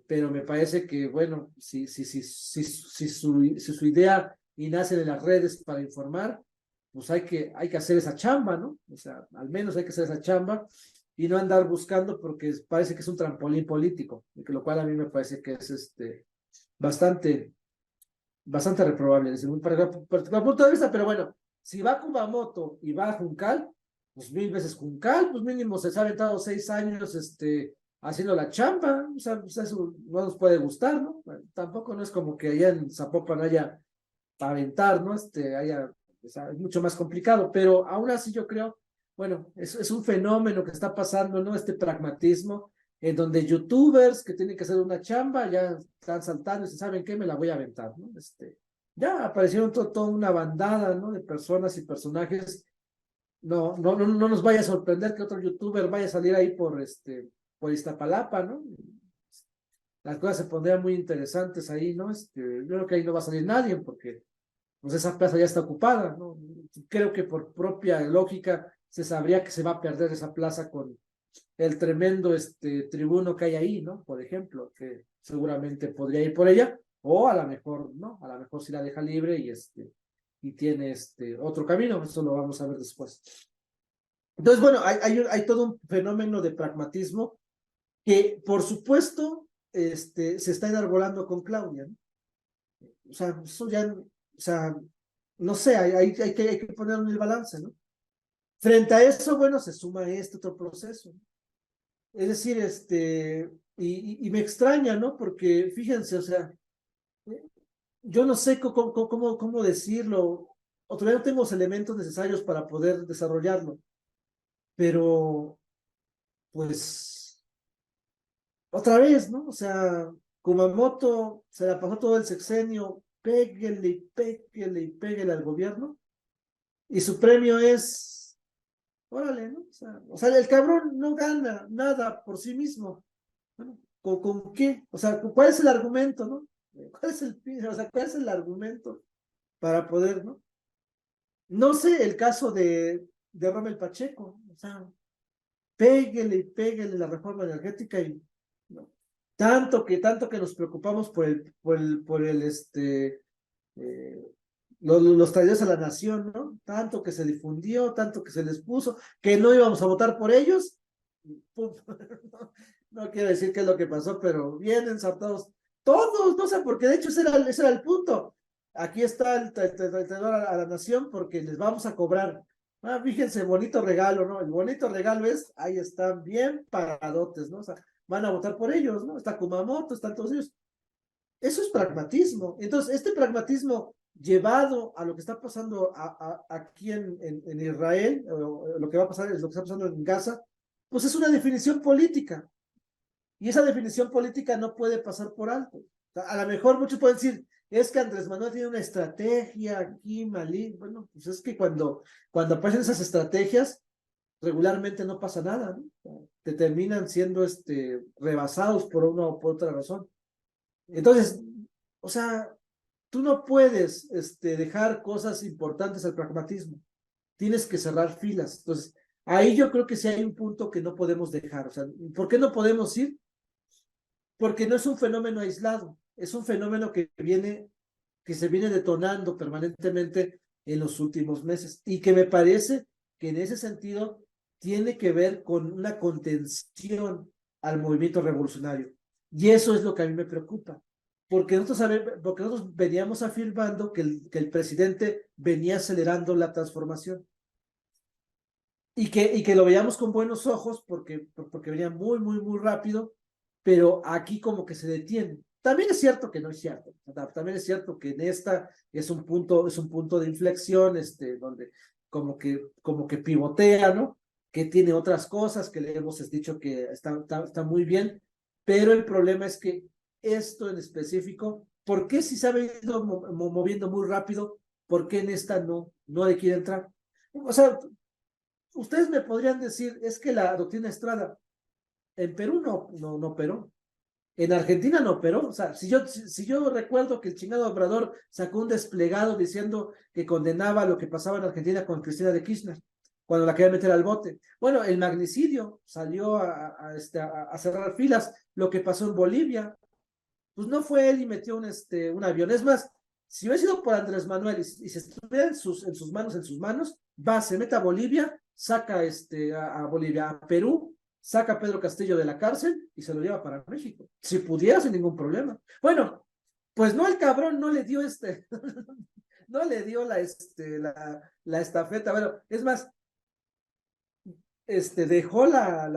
pero me parece que, bueno, si su idea y nace de las redes para informar, pues hay que hacer esa chamba, ¿no? O sea, al menos hay que hacer esa chamba y no andar buscando porque parece que es un trampolín político, lo cual a mí me parece que es bastante, bastante reprobable desde un particular punto de vista, pero bueno, si va Kumamoto y va Juncal, pues mil veces Juncal, pues mínimo se ha aventado 6 años haciendo la chamba, o sea, pues eso no nos puede gustar, ¿no? Bueno, tampoco no es como que allá en Zapopan haya para aventar, ¿no? O sea, es mucho más complicado, pero aún así yo creo, bueno, es un fenómeno que está pasando, ¿no? Este pragmatismo, en donde youtubers que tienen que hacer una chamba ya están saltando y se saben qué, me la voy a aventar, ¿no? Ya aparecieron toda una bandada, ¿no? De personas y personajes. No nos vaya a sorprender que otro youtuber vaya a salir ahí por Iztapalapa, ¿no? Las cosas se pondrían muy interesantes ahí, ¿no? Yo creo que ahí no va a salir nadie porque pues esa plaza ya está ocupada, ¿no? Creo que por propia lógica se sabría que se va a perder esa plaza con el tremendo tribuno que hay ahí, ¿no? Por ejemplo, que seguramente podría ir por ella, o a lo mejor, ¿no? A lo mejor si la deja libre y tiene otro camino, eso lo vamos a ver después. Entonces, bueno, hay todo un fenómeno de pragmatismo que, por supuesto, se está enarbolando con Claudia, ¿no? O sea, eso ya, o sea, no sé, hay que ponerlo en el balance, ¿no? Frente a eso, bueno, se suma este otro proceso. Es decir, y me extraña, ¿no? Porque fíjense, o sea, yo no sé cómo decirlo, o todavía no tengo los elementos necesarios para poder desarrollarlo, pero pues otra vez, ¿no? O sea, Kumamoto se la pasó todo el sexenio, pégale al gobierno, y su premio es, órale, ¿no? O sea, el cabrón no gana nada por sí mismo. Bueno, ¿con qué? O sea, ¿cuál es el argumento, no? O sea, ¿cuál es el argumento para poder, no? No sé el caso de Rommel Pacheco, o sea, pégale la reforma energética y no. Tanto que nos preocupamos eh, los traídos a la nación, ¿no? Tanto que se difundió, tanto que se les puso, que no íbamos a votar por ellos. Pum. No quiero decir qué es lo que pasó, pero bien ensartados. Todos, no sé, porque de hecho ese era el punto. Aquí está el traidor a la nación porque les vamos a cobrar. Ah, fíjense, bonito regalo, ¿no? El bonito regalo es, ahí están bien paradotes, ¿no? O sea, van a votar por ellos, ¿no? Está Kumamoto, están todos ellos. Eso es pragmatismo. Entonces, este pragmatismo llevado a lo que está pasando aquí en Israel, o lo que va a pasar es lo que está pasando en Gaza, pues es una definición política. Y esa definición política no puede pasar por alto. O sea, a lo mejor muchos pueden decir, es que Andrés Manuel tiene una estrategia aquí, Malí. Bueno, pues es que cuando aparecen esas estrategias, regularmente no pasa nada, ¿no? O sea, te terminan siendo rebasados por una o por otra razón. Entonces, o sea, tú no puedes dejar cosas importantes al pragmatismo. Tienes que cerrar filas. Entonces, ahí yo creo que sí hay un punto que no podemos dejar. O sea, ¿por qué no podemos ir? Porque no es un fenómeno aislado, es un fenómeno que se viene detonando permanentemente en los últimos meses y que me parece que en ese sentido tiene que ver con una contención al movimiento revolucionario. Y eso es lo que a mí me preocupa, porque nosotros veníamos afirmando que el presidente venía acelerando la transformación y que lo veíamos con buenos ojos porque venía muy rápido, pero aquí como que se detiene. También es cierto que no es cierto, también es cierto que en esta es un punto de inflexión, donde como que pivotea, ¿no? Que tiene otras cosas que le hemos dicho que está muy bien, pero el problema es que esto en específico, ¿por qué si se ha venido moviendo muy rápido? ¿Por qué en esta no le quiere entrar? O sea, ustedes me podrían decir, es que la doctrina Estrada en Perú no operó. En Argentina no operó. O sea, si yo recuerdo que el chingado Obrador sacó un desplegado diciendo que condenaba lo que pasaba en Argentina con Cristina de Kirchner, cuando la querían meter al bote. Bueno, el magnicidio salió a cerrar filas. Lo que pasó en Bolivia, pues no fue él y metió un avión. Es más, si hubiera sido por Andrés Manuel y se estuviera en sus manos, va, se mete a Bolivia, saca a Bolivia, a Perú, saca a Pedro Castillo de la cárcel y se lo lleva para México. Si pudiera, sin ningún problema. Bueno, pues no, el cabrón no le dio no le dio la estafeta. Bueno, es más, dejó la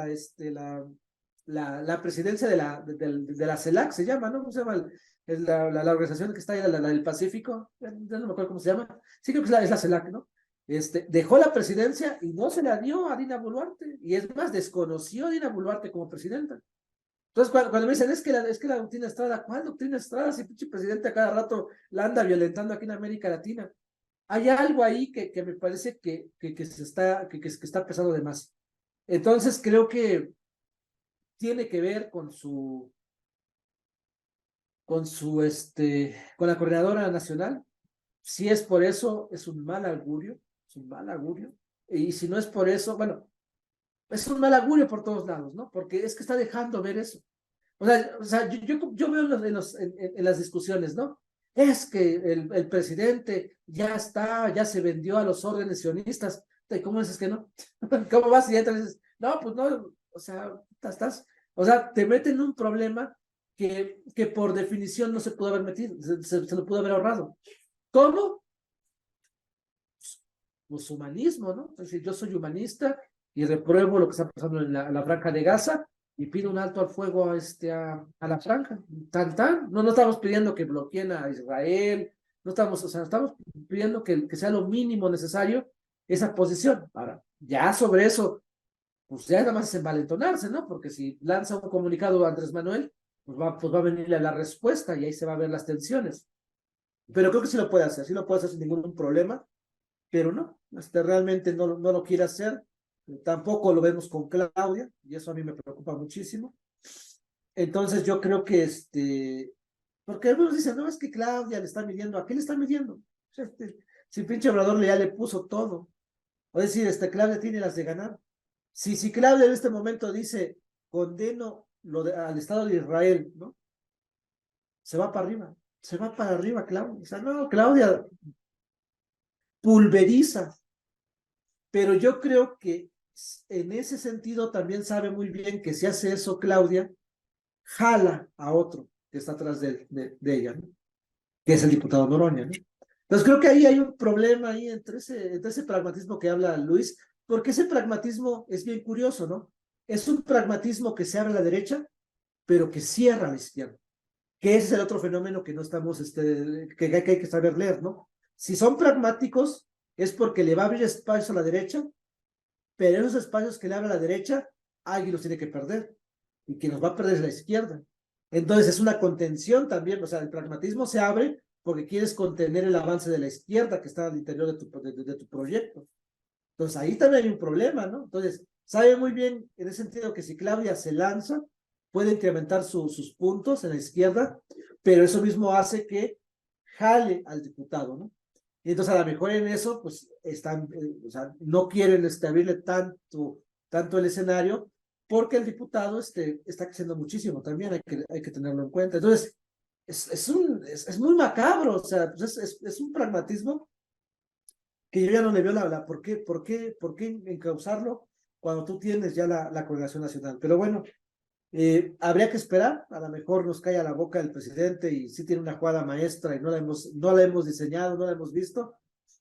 presidencia de la CELAC, se llama, ¿no? ¿Cómo se llama? La organización que está ahí, la del Pacífico, ya no me acuerdo cómo se llama. Sí, creo que es la CELAC, ¿no? Dejó la presidencia y no se la dio a Dina Boluarte. Y es más, desconoció a Dina Boluarte como presidenta. Entonces, cuando me dicen, es que la doctrina Estrada, ¿cuál doctrina Estrada? Si pinche presidente a cada rato la anda violentando aquí en América Latina. Hay algo ahí que me parece que está pesando de más. Entonces, creo que tiene que ver con la coordinadora nacional. Si es por eso, es un mal augurio, es un mal augurio. Y si no es por eso, bueno, es un mal augurio por todos lados, ¿no? Porque es que está dejando ver eso. O sea yo veo en las discusiones, ¿no? Es que el presidente ya se vendió a los órdenes sionistas. ¿Cómo dices que no? ¿Cómo vas y entras y dices, no, pues no, o sea, o sea, te meten en un problema que por definición no se pudo haber metido, se lo pudo haber ahorrado. ¿Cómo? Pues humanismo, ¿no? Es decir, yo soy humanista y repruebo lo que está pasando en la franja de Gaza y pido un alto al fuego a la franja. Tan. No estamos pidiendo que bloqueen a Israel, no estamos, o sea, estamos pidiendo que sea lo mínimo necesario esa posición. Ahora, ya sobre eso, pues ya nada más es envalentonarse, ¿no? Porque si lanza un comunicado a Andrés Manuel, pues va a venirle la respuesta y ahí se va a ver las tensiones. Pero creo que sí lo puede hacer sin ningún problema, pero no, realmente no lo quiere hacer. Tampoco lo vemos con Claudia, y eso a mí me preocupa muchísimo. Entonces yo creo que porque algunos dicen, no, es que Claudia le está midiendo, ¿a qué le está midiendo? Si pinche Obrador ya le puso todo. O decir, Claudia tiene las de ganar. Si Claudia en este momento dice, condeno al Estado de Israel, ¿no? Se va para arriba Claudia. O sea, no, Claudia pulveriza. Pero yo creo que en ese sentido también sabe muy bien que si hace eso Claudia, jala a otro que está atrás de ella, ¿no? Que es el diputado Noroña, ¿no? Entonces creo que ahí hay un problema ahí entre ese pragmatismo que habla Luis, porque ese pragmatismo es bien curioso, ¿no? Es un pragmatismo que se abre a la derecha, pero que cierra a la izquierda, que ese es el otro fenómeno que no estamos, que hay que saber leer, ¿no? Si son pragmáticos, es porque le va a abrir espacio a la derecha, pero esos espacios que le abre a la derecha, alguien los tiene que perder, y quien los va a perder es la izquierda. Entonces es una contención también, o sea, el pragmatismo se abre porque quieres contener el avance de la izquierda que está al interior de tu proyecto. Entonces ahí también hay un problema, ¿no? Entonces, sabe muy bien en ese sentido que si Claudia se lanza, puede incrementar sus puntos en la izquierda, pero eso mismo hace que jale al diputado, ¿no? Y entonces a lo mejor en eso, pues están, o sea, no quieren abrirle tanto el escenario, porque el diputado está creciendo muchísimo, también hay que tenerlo en cuenta. Entonces, es muy macabro, o sea, pues es un pragmatismo que yo ya no le veo ¿por qué encauzarlo cuando tú tienes ya la coordinación nacional? Pero bueno, habría que esperar, a lo mejor nos cae a la boca el presidente y sí tiene una jugada maestra y no la hemos diseñado, no la hemos visto,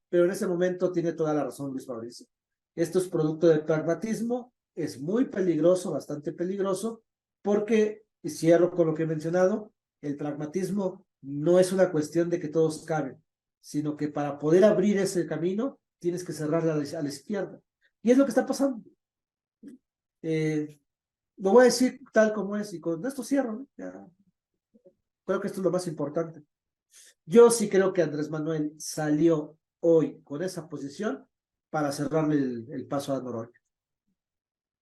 pero en ese momento tiene toda la razón Luis Mauricio. Esto es producto del pragmatismo, es muy peligroso, bastante peligroso, porque, y cierro con lo que he mencionado, el pragmatismo no es una cuestión de que todos caben, sino que para poder abrir ese camino tienes que cerrarla a la izquierda. Y es lo que está pasando. Lo voy a decir tal como es y con esto cierro, ¿no? Ya, creo que esto es lo más importante. Yo sí creo que Andrés Manuel salió hoy con esa posición para cerrarle el paso a Noroña.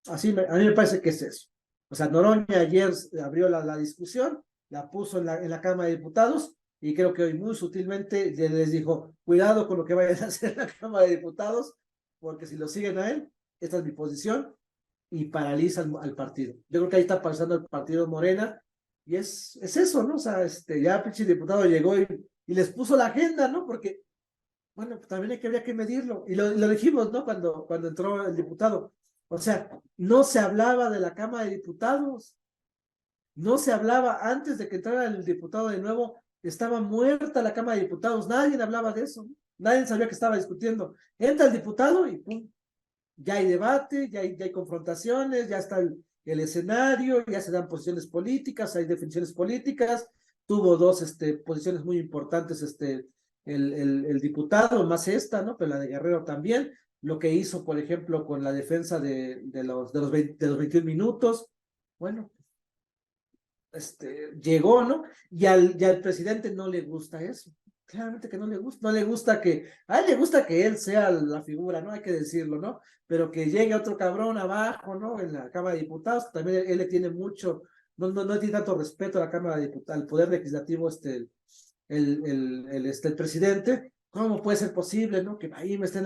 A mí me parece que es eso. O sea, Noroña ayer abrió la discusión, la puso en la Cámara de Diputados, y creo que hoy muy sutilmente les dijo, cuidado con lo que vayan a hacer en la Cámara de Diputados, porque si lo siguen a él, esta es mi posición, y paraliza al partido. Yo creo que ahí está pasando el partido Morena, y es eso, ¿no? O sea, ya el pinche diputado llegó y les puso la agenda, ¿no? Porque, bueno, pues también habría que medirlo, y lo dijimos, ¿no? Cuando entró el diputado. O sea, no se hablaba de la Cámara de Diputados, no se hablaba antes de que entrara el diputado de nuevo, estaba muerta la Cámara de Diputados, nadie hablaba de eso, ¿no? Nadie sabía que estaba discutiendo. Entra el diputado y pum, ya hay debate, ya hay confrontaciones, ya está el escenario, ya se dan posiciones políticas, hay definiciones políticas, tuvo dos posiciones muy importantes el diputado, más esta, ¿no? Pero la de Guerrero también, lo que hizo, por ejemplo, con la defensa de los 21 minutos, bueno, llegó, ¿no? Y al presidente no le gusta eso. Claramente que no le gusta a él le gusta que él sea la figura, ¿no? Hay que decirlo, ¿no? Pero que llegue otro cabrón abajo, ¿no? En la Cámara de Diputados, también él le tiene mucho, no tiene tanto respeto a la Cámara de Diputados, al Poder Legislativo, el presidente. ¿Cómo puede ser posible, ¿no? Que ahí me están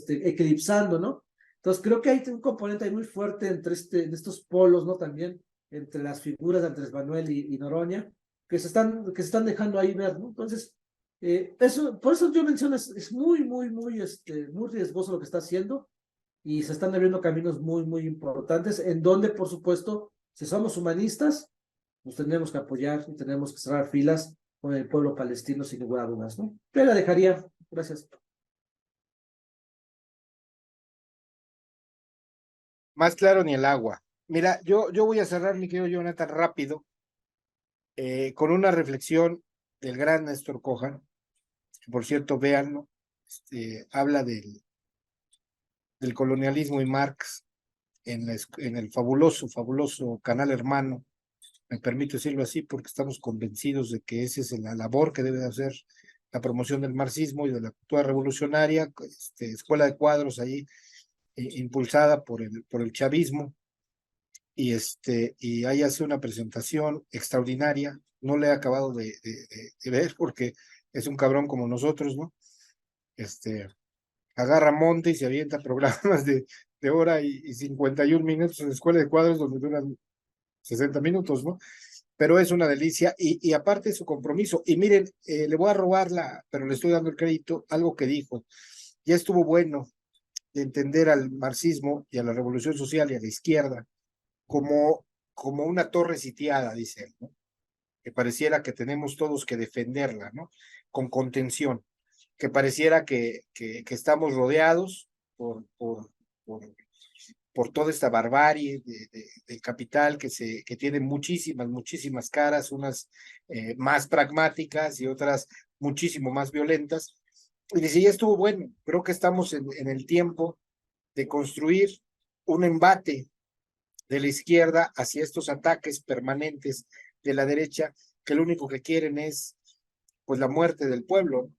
eclipsando, ¿no? Entonces creo que hay un componente ahí muy fuerte entre en estos polos, ¿no? También entre las figuras de Andrés Manuel y Noroña, que se están dejando ahí ver, ¿no? Entonces, por eso yo menciono, es muy riesgoso lo que está haciendo, y se están abriendo caminos muy importantes, en donde, por supuesto, si somos humanistas, nos tenemos que apoyar y tenemos que cerrar filas con el pueblo palestino sin lugar a dudas, ¿no? Te la dejaría. Gracias. Más claro ni el agua. Mira, yo voy a cerrar, mi querido Jonathan, rápido, con una reflexión del gran Néstor Cojan, que por cierto, véanlo, habla del colonialismo y Marx en el fabuloso canal Hermano. Me permito decirlo así porque estamos convencidos de que esa es la labor que debe de hacer la promoción del marxismo y de la cultura revolucionaria, escuela de cuadros ahí, impulsada por el chavismo, y ahí hace una presentación extraordinaria. No le he acabado de ver porque es un cabrón como nosotros, ¿no? Agarra monte y se avienta programas de hora y 51 minutos en la escuela de cuadros donde duran 60 minutos, ¿no? Pero es una delicia y aparte su compromiso. Y miren, le voy a robarla, pero le estoy dando el crédito, algo que dijo. Ya estuvo bueno de entender al marxismo y a la revolución social y a la izquierda como una torre sitiada, dice él, ¿no? Que pareciera que tenemos todos que defenderla, ¿no? Con contención, que pareciera que estamos rodeados por, por toda esta barbarie del capital que tiene muchísimas caras, unas más pragmáticas y otras muchísimo más violentas. Y dice, ya estuvo bueno, creo que estamos en el tiempo de construir un embate de la izquierda hacia estos ataques permanentes de la derecha, que lo único que quieren es pues la muerte del pueblo,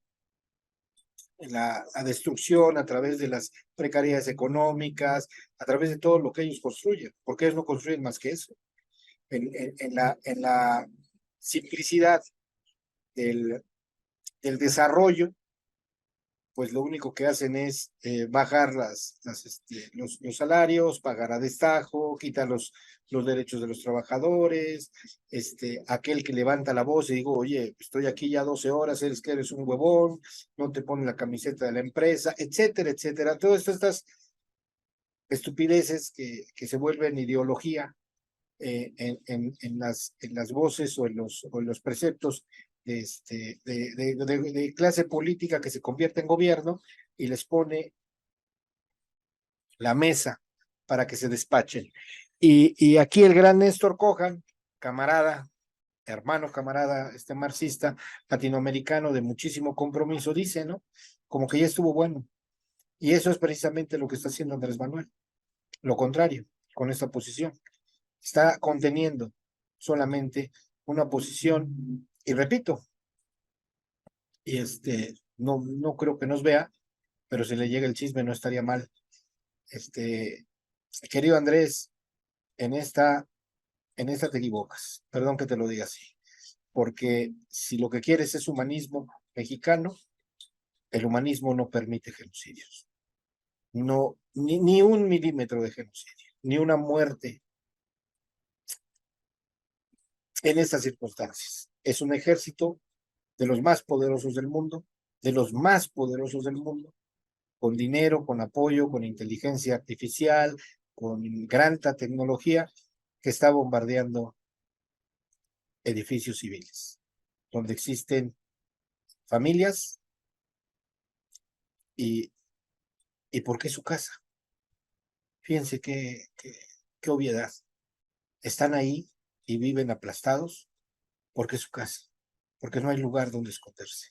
la destrucción a través de las precariedades económicas, a través de todo lo que ellos construyen, porque ellos no construyen más que eso. En la simplicidad del desarrollo, pues lo único que hacen es bajar los salarios, pagar a destajo, quitar los derechos de los trabajadores, aquel que levanta la voz y digo, oye, estoy aquí ya 12 horas, eres que eres un huevón, no te ponen la camiseta de la empresa, etcétera, etcétera. Todas estas estupideces que se vuelven ideología en las voces o en los preceptos de clase política que se convierte en gobierno y les pone la mesa para que se despachen. Y aquí el gran Néstor Cojan, camarada, hermano camarada, marxista latinoamericano de muchísimo compromiso, dice, ¿no? Como que ya estuvo bueno. Y eso es precisamente lo que está haciendo Andrés Manuel. Lo contrario, con esta posición. Está conteniendo solamente una posición, y repito, y no creo que nos vea, pero si le llega el chisme no estaría mal. Querido Andrés, en esta te equivocas. Perdón que te lo diga así. Porque si lo que quieres es humanismo mexicano, el humanismo no permite genocidios. No, ni un milímetro de genocidio, ni una muerte en estas circunstancias. Es un ejército de los más poderosos del mundo, de los más poderosos del mundo, con dinero, con apoyo, con inteligencia artificial, con gran tecnología, que está bombardeando edificios civiles, donde existen familias y ¿por qué su casa? Fíjense qué obviedad. Están ahí y viven aplastados porque es su casa, porque no hay lugar donde esconderse.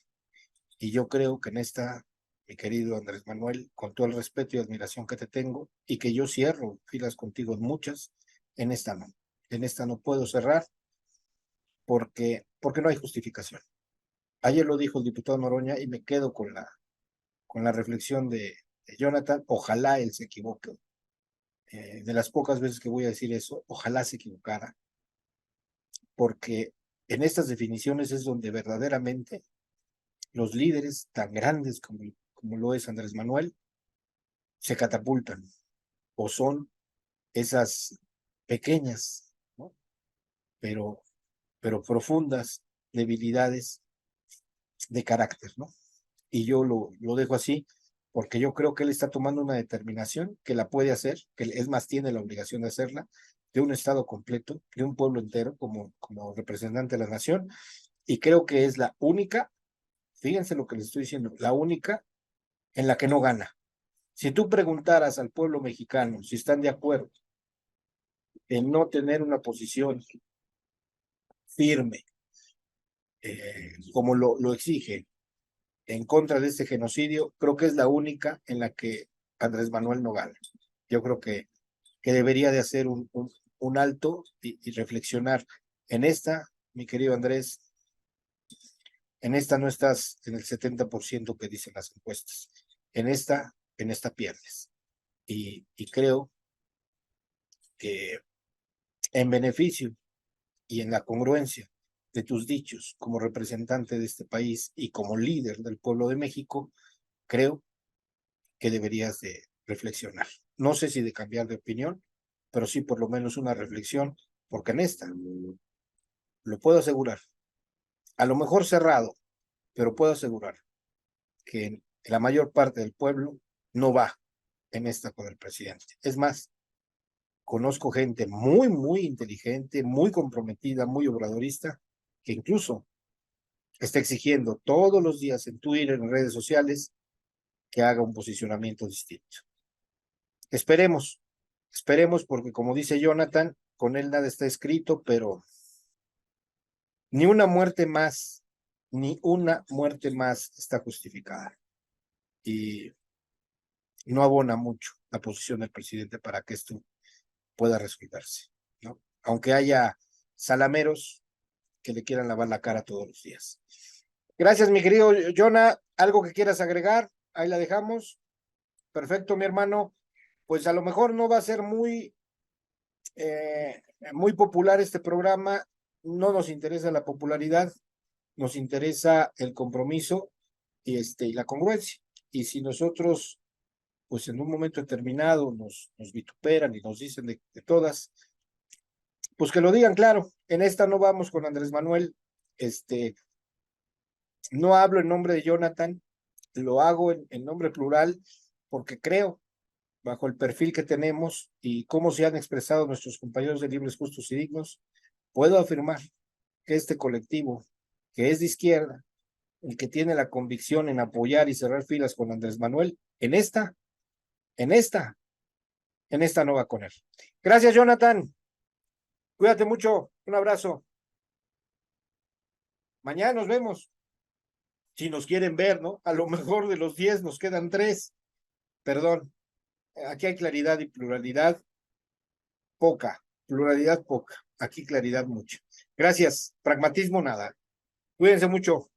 Y yo creo que en esta, mi querido Andrés Manuel, con todo el respeto y admiración que te tengo, y que yo cierro filas contigo en muchas, en esta no puedo cerrar porque no hay justificación. Ayer lo dijo el diputado Noroña y me quedo con la reflexión de Jonathan, ojalá él se equivoque. De las pocas veces que voy a decir eso, ojalá se equivocara, porque en estas definiciones es donde verdaderamente los líderes tan grandes como lo es Andrés Manuel se catapultan o son esas pequeñas, ¿no? pero profundas debilidades de carácter, ¿no? Y yo lo dejo así porque yo creo que él está tomando una determinación que la puede hacer, que es más, tiene la obligación de hacerla, de un Estado completo, de un pueblo entero como representante de la nación, y creo que es la única, fíjense lo que les estoy diciendo, la única en la que no gana. Si tú preguntaras al pueblo mexicano si están de acuerdo en no tener una posición firme, como lo exige, en contra de este genocidio, creo que es la única en la que Andrés Manuel no gana. Yo creo que debería de hacer un alto y reflexionar. En esta, mi querido Andrés, en esta no estás en el 70% que dicen las encuestas. En esta pierdes. Y creo que en beneficio y en la congruencia de tus dichos como representante de este país y como líder del pueblo de México, creo que deberías de reflexionar. No sé si de cambiar de opinión, pero sí por lo menos una reflexión, porque en esta, lo puedo asegurar, a lo mejor cerrado, pero puedo asegurar que la mayor parte del pueblo no va en esta con el presidente. Es más, conozco gente muy, muy inteligente, muy comprometida, muy obradorista, que incluso está exigiendo todos los días en Twitter, en redes sociales, que haga un posicionamiento distinto. Esperemos porque como dice Jonathan, con él nada está escrito, pero ni una muerte más está justificada. Y no abona mucho la posición del presidente para que esto pueda resolverse, ¿no? Aunque haya salameros que le quieran lavar la cara todos los días. Gracias, mi querido Jonah. ¿Algo que quieras agregar? Ahí la dejamos. Perfecto, mi hermano. Pues a lo mejor no va a ser muy popular este programa. No nos interesa la popularidad, nos interesa el compromiso y la congruencia. Y si nosotros, pues en un momento determinado, nos vituperan y nos dicen de todas, pues que lo digan claro. En esta no vamos con Andrés Manuel. No hablo en nombre de Jonathan, lo hago en nombre plural, porque creo, bajo el perfil que tenemos y cómo se han expresado nuestros compañeros de Libres, Justos y Dignos, puedo afirmar que este colectivo, que es de izquierda, el que tiene la convicción en apoyar y cerrar filas con Andrés Manuel, en esta no va con él. Gracias, Jonathan. Cuídate mucho. Un abrazo. Mañana nos vemos. Si nos quieren ver, ¿no? A lo mejor de los 10 nos quedan 3. Perdón. Aquí hay claridad y pluralidad poca. Pluralidad poca. Aquí claridad mucha. Gracias. Pragmatismo nada. Cuídense mucho.